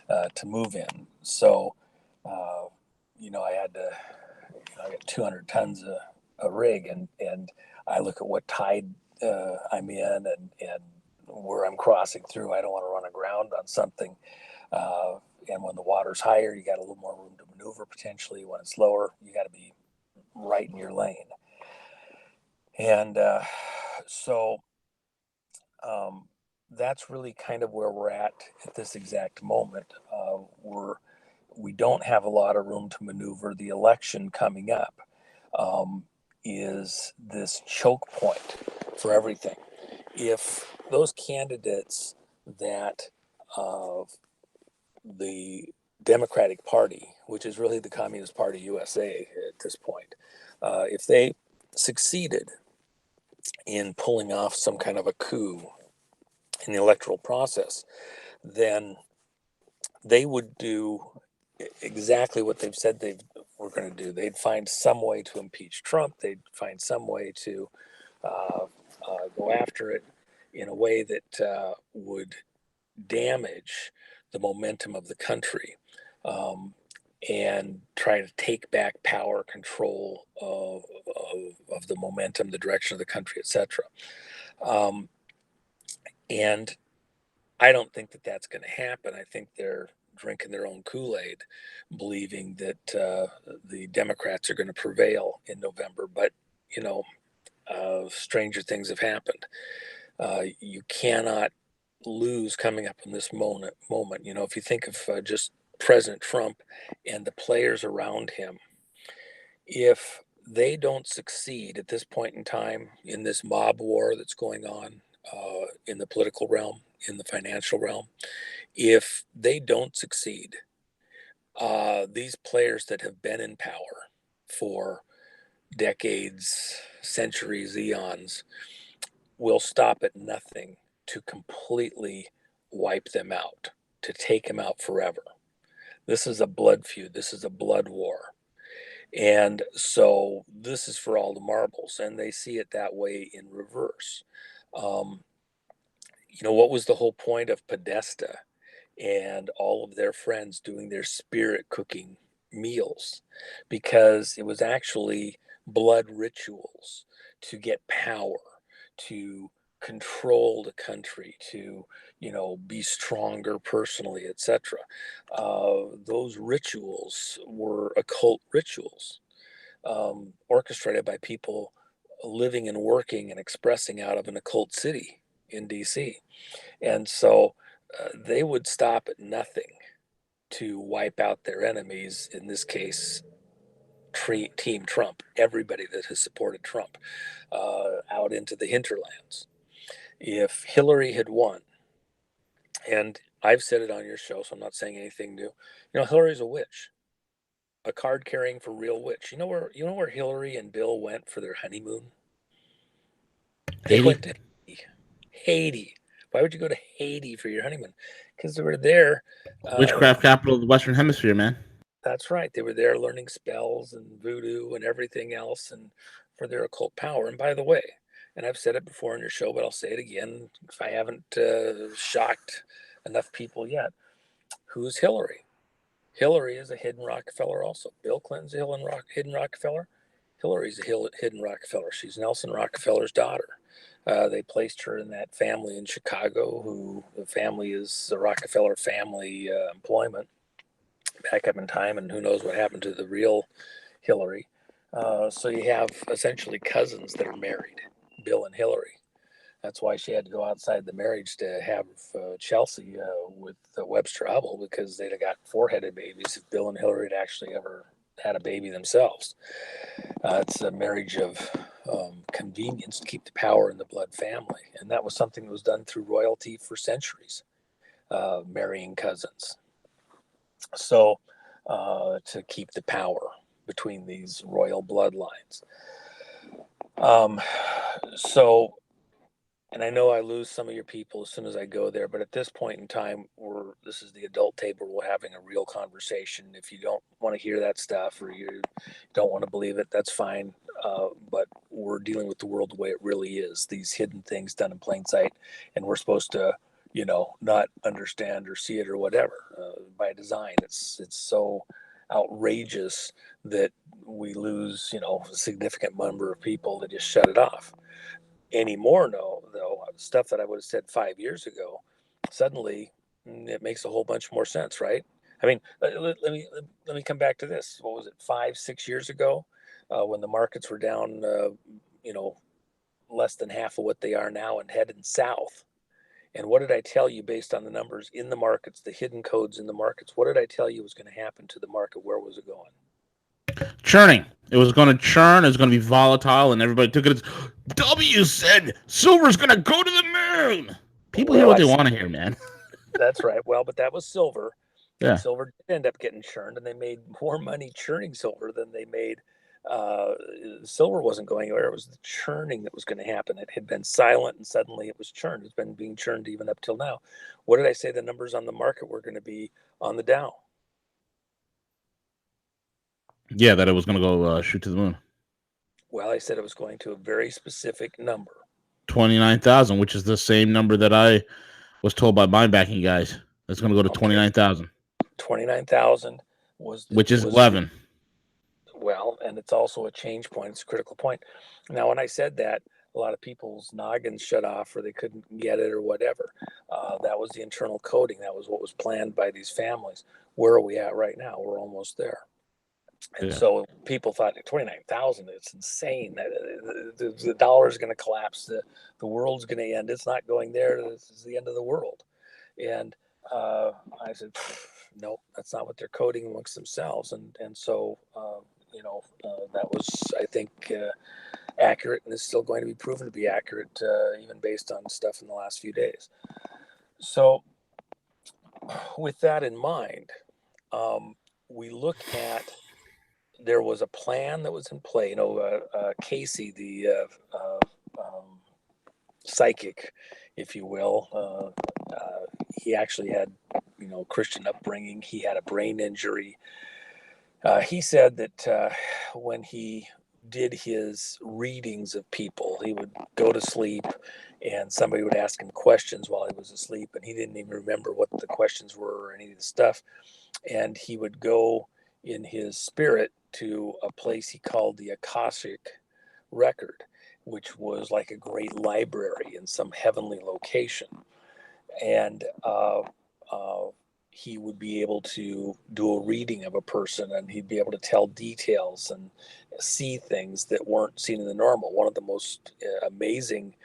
to move in. So I had to I got 200 tons of a rig, and I look at what tide I'm in and where I'm crossing through. I don't want to run aground on something. And when the water's higher, you got a little more room to maneuver potentially. When it's lower, you got to be right in your lane. And so that's really kind of where we're at this exact moment. We don't have a lot of room to maneuver. The election coming up is this choke point for everything. If those candidates that the Democratic Party, which is really the Communist Party USA at this point, if they succeeded in pulling off some kind of a coup in the electoral process, then they would do exactly what they've said they were going to do. They'd find some way to impeach Trump. They'd find some way to go after it in a way that would damage the momentum of the country, and try to take back power, control of the momentum, the direction of the country, etc. And I don't think that that's going to happen. I think they're drinking their own Kool-Aid, believing that the Democrats are going to prevail in November. But, stranger things have happened. You cannot lose coming up in this moment. If you think of just President Trump and the players around him, if they don't succeed at this point in time in this mob war that's going on in the political realm, in the financial realm, if they don't succeed, these players that have been in power for decades, centuries, eons, will stop at nothing to completely wipe them out, to take them out forever. This is a blood feud. This is a blood war. And so this is for all the marbles, and they see it that way in reverse. Um, what was the whole point of Podesta and all of their friends doing their spirit cooking meals? Because it was actually blood rituals to get power, to control the country, to be stronger personally, etc. Those rituals were occult rituals, orchestrated by people living and working and expressing out of an occult city in DC. And so they would stop at nothing to wipe out their enemies, in this case, Team Trump, everybody that has supported Trump, out into the hinterlands. If Hillary had won, and I've said it on your show, so I'm not saying anything new, Hillary's a witch, a card carrying for real witch. You know where Hillary and Bill went for their honeymoon? They Haiti, went to Haiti. Why would you go to Haiti for your honeymoon? Because they were there. Uh, witchcraft capital of the Western Hemisphere, man. that's right. They were there learning spells and voodoo and everything else, and for their occult power. And by the way, and I've said it before on your show, but I'll say it again if I haven't shocked enough people yet. Who's Hillary? Hillary is a hidden Rockefeller also. Bill Clinton's a hidden Rockefeller. Hillary's a hidden Rockefeller. She's Nelson Rockefeller's daughter. They placed her in that family in Chicago, who the family is the Rockefeller family employment back up in time, and who knows what happened to the real Hillary. So you have essentially cousins that are married, Bill and Hillary. That's why she had to go outside the marriage to have Chelsea with Webster Hubble, because they'd have got four-headed babies if Bill and Hillary had actually ever had a baby themselves. It's a marriage of convenience to keep the power in the blood family. And that was something that was done through royalty for centuries, marrying cousins. So to keep the power between these royal bloodlines. Um, so and I know I lose some of your people as soon as I go there, but at this point in time, this is the adult table. We're having a real conversation. If you don't want to hear that stuff or you don't want to believe it, that's fine. But we're dealing with the world the way it really is. These hidden things done in plain sight, and we're supposed to, not understand or see it or whatever by design. It's so outrageous that we lose, a significant number of people that just shut it off anymore. No, though, stuff that I would have said 5 years ago, suddenly it makes a whole bunch more sense, right? I mean, let me come back to this. What was it, 5, 6 years ago, when the markets were down, you know, less than half of what they are now and heading south? And what did I tell you based on the numbers in the markets, the hidden codes in the markets? What did I tell you was going to happen to the market? Where was it going? Churning. It was going to churn. It was going to be volatile, and everybody took it as W said silver's going to go to the moon. People hear Well, what they want to hear, man. that's right. Well, but that was silver, and Yeah. silver did end up getting churned, and they made more money churning silver than they made. Uh, Silver wasn't going anywhere. It was the churning that was going to happen. It had been silent, and suddenly it was churned. It's been being churned even up till now. What did I say the numbers on the market were going to be on the Dow? Yeah, that it was going to go shoot to the moon. Well, I said it was going to a very specific number. 29,000, which is the same number that I was told by my backing guys. It's going to go to Okay, 29,000, 29,000 was which is was 11. well, and it's also a change point. It's a critical point. Now, when I said that, a lot of people's noggins shut off or they couldn't get it or whatever. That was the internal coding. That was what was planned by these families. Where are we at right now? We're almost there. And Yeah. so people thought 29,000, it's insane. The dollar is going to collapse. The world's going to end. It's not going there. This is the end of the world. And I said, no, that's not what they're coding amongst themselves. And so, that was, I think, accurate, and is still going to be proven to be accurate, even based on stuff in the last few days. So, with that in mind, we look at there was a plan that was in play. Casey, the psychic, if you will, he actually had, Christian upbringing. He had a brain injury. He said that when he did his readings of people, he would go to sleep and somebody would ask him questions while he was asleep, and he didn't even remember what the questions were or any of the stuff. And he would go in his spirit to a place he called the Akashic Record, which was like a great library in some heavenly location. And he would be able to do a reading of a person, and he'd be able to tell details and see things that weren't seen in the normal. One of the most amazing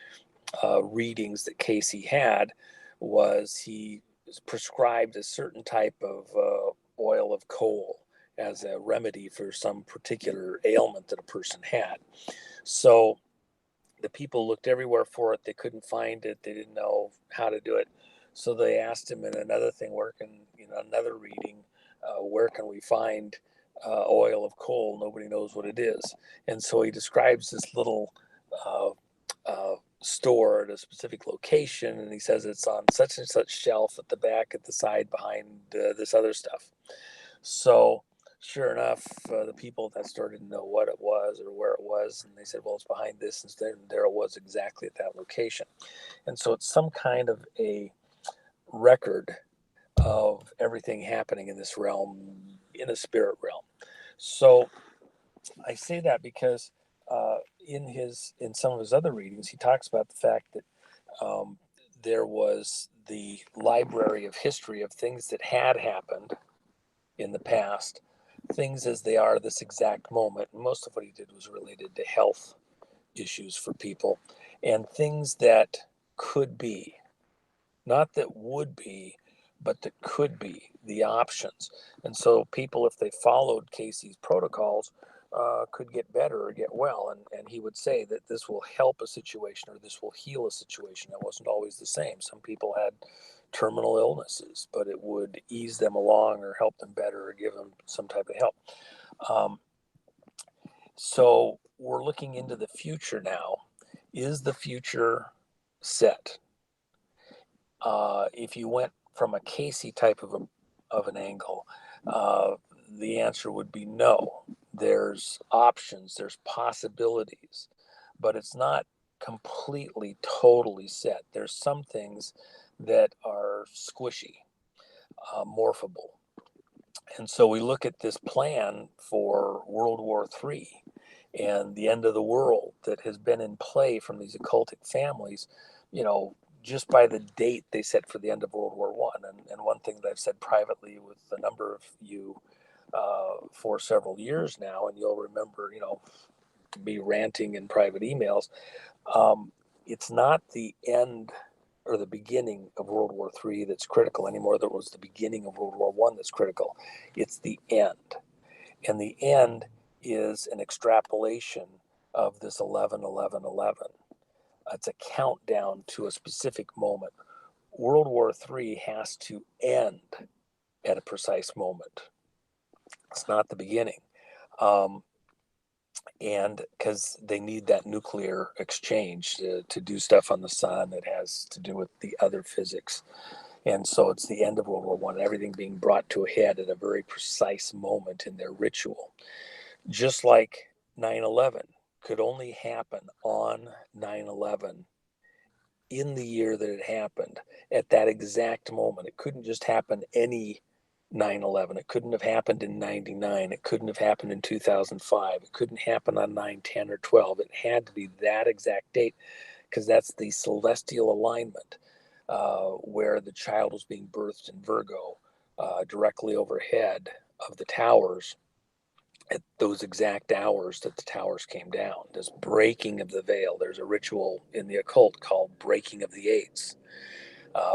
readings that Casey had was he prescribed a certain type of oil of coal as a remedy for some particular ailment that a person had. So the people looked everywhere for it. They couldn't find it. They didn't know how to do it. So they asked him in another thing, another reading, where can we find oil of coal? Nobody knows what it is. And so he describes this little uh, store at a specific location, and he says it's on such and such shelf at the back, at the side, behind this other stuff. So sure enough, the people at that store didn't know what it was or where it was, and they said, "Well, it's behind this," and there it was exactly at that location. And so it's some kind of a record of everything happening in this realm, in the spirit realm. So I say that because in some of his other readings, he talks about the fact that there was the library of history of things that had happened in the past, things as they are this exact moment. And most of what he did was related to health issues for people, and things that could be, not that would be, but that could be the options. And so people, if they followed Casey's protocols, could get better or get well. And he would say that this will help a situation or this will heal a situation. That wasn't always the same. Some people had terminal illnesses, but it would ease them along or help them better or give them some type of help. Um, so we're looking into the future now. Is the future set? If you went from a Casey type of an angle, the answer would be no. There's options, there's possibilities, but it's not completely, totally set. There's some things that are squishy, morphable. And so we look at this plan for World War III and the end of the world that has been in play from these occultic families, just by the date they set for the end of World War One. And one thing that I've said privately with a number of you for several years now, and you'll remember, me ranting in private emails, it's not the end or the beginning of World War III that's critical anymore. That was the beginning of World War One that's critical. It's the end. And the end is an extrapolation of this 11-11-11. It's a countdown to a specific moment. World War III has to end at a precise moment. It's not the beginning. Um, and because they need that nuclear exchange to do stuff on the sun that has to do with the other physics. And so it's the end of World War One, everything being brought to a head at a very precise moment in their ritual. Just like 9/11 could only happen on 9/11 in the year that it happened at that exact moment. It couldn't just happen any 9/11. It couldn't have happened in 99. It couldn't have happened in 2005. It couldn't happen on 9/10 or 12. It had to be that exact date because that's the celestial alignment where the child was being birthed in Virgo directly overhead of the towers at those exact hours that the towers came down. This breaking of the veil. There's a ritual in the occult called breaking of the eights,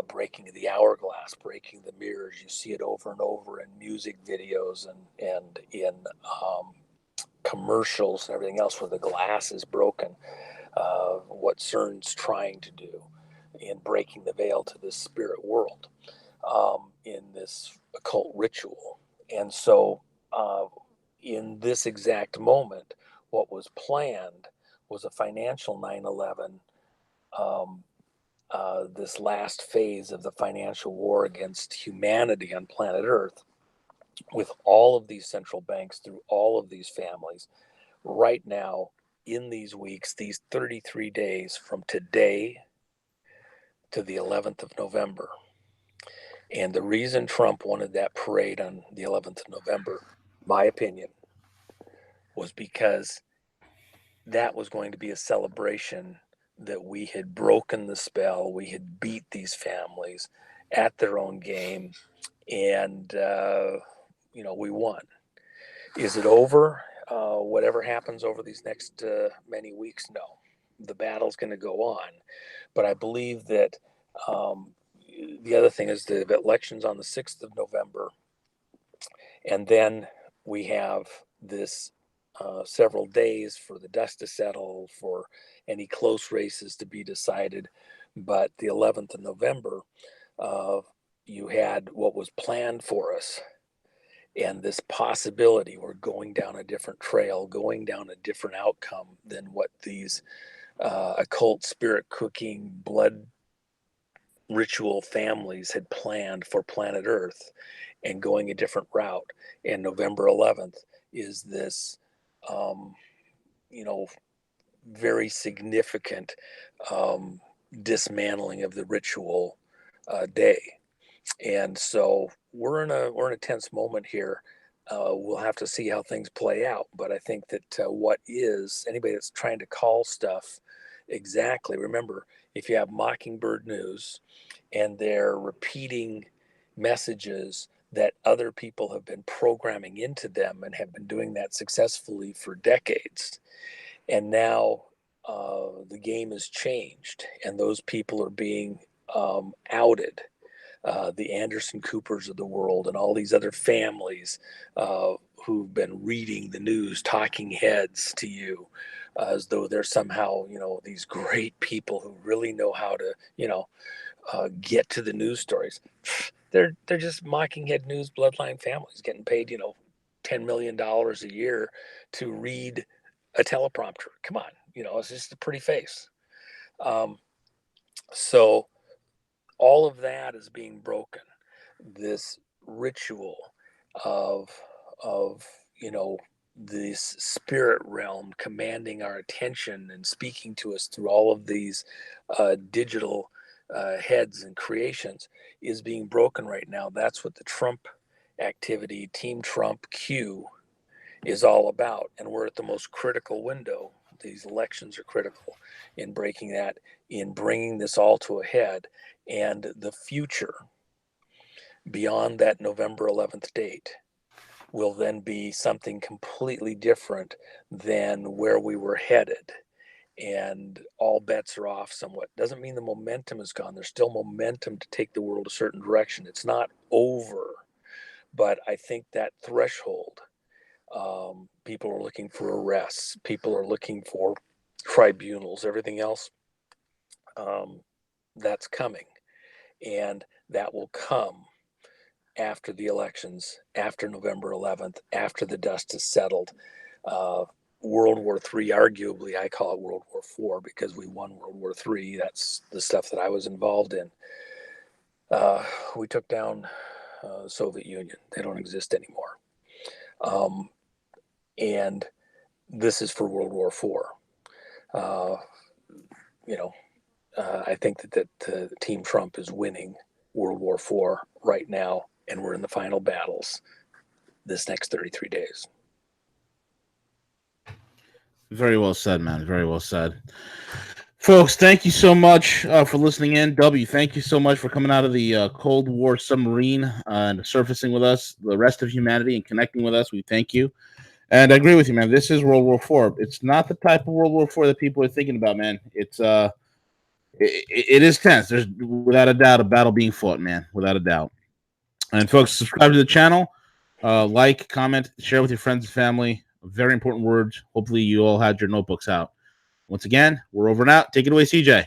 breaking of the hourglass, breaking the mirrors. You see it over and over in music videos and in commercials and everything else where the glass is broken. What CERN's trying to do in breaking the veil to this spirit world in this occult ritual. And so, in this exact moment, what was planned was a financial 9/11, this last phase of the financial war against humanity on planet Earth, with all of these central banks through all of these families right now in these weeks, these 33 days from today to the 11th of November. And the reason Trump wanted that parade on the 11th of November, my opinion, was because that was going to be a celebration that we had broken the spell, we had beat these families at their own game, and we won. Is it over? Whatever happens over these next many weeks, no. The battle's going to go on. But I believe that the other thing is the elections on the 6th of November. And then we have this several days for the dust to settle, for any close races to be decided. But the 11th of November, you had what was planned for us, and this possibility we're going down a different trail, going down a different outcome than what these occult spirit cooking blood ritual families had planned for planet Earth, and going a different route. And November 11th is this, um, very significant dismantling of the ritual day. And so we're in a tense moment here. We'll have to see how things play out. But I think that what is anybody that's trying to call stuff exactly, remember, if you have Mockingbird News and they're repeating messages that other people have been programming into them and have been doing that successfully for decades, and now the game has changed and those people are being outed, the Anderson Coopers of the world and all these other families who've been reading the news, talking heads to you, as though they're somehow, these great people who really know how to, get to the news stories. They're just mocking head news bloodline families getting paid, $10 million a year to read a teleprompter. Come on, it's just a pretty face. So all of that is being broken. This ritual of of this spirit realm commanding our attention and speaking to us through all of these digital heads and creations is being broken right now. That's what the Trump activity, Team Trump Q, is all about. And we're at the most critical window. These elections are critical in breaking that, in bringing this all to a head. And the future beyond that November 11th date will then be something completely different than where we were headed. And all bets are off somewhat. Doesn't mean the momentum is gone. There's still momentum to take the world a certain direction. It's not over. But I think that threshold, people are looking for arrests, people are looking for tribunals, everything else, that's coming. And that will come after the elections, after November 11th, after the dust is settled. World War III, arguably, I call it World War IV because we won World War III. That's the stuff that I was involved in. We took down the Soviet Union. They don't exist anymore. And this is for World War IV. I think that Team Trump is winning World War IV right now, and we're in the final battles this next 33 days. Very well said, man. Very well said. Folks, thank you so much for listening in. W, thank you so much for coming out of the Cold War submarine and surfacing with us, the rest of humanity, and connecting with us. We thank you. And I agree with you, man. This is World War IV. It's not the type of World War IV that people are thinking about, man. It is tense. There's without a doubt a battle being fought, man. Without a doubt. And folks, subscribe to the channel, like, comment, share with your friends and family. Very important words. Hopefully, you all had your notebooks out. Once again, we're over and out. Take it away, CJ.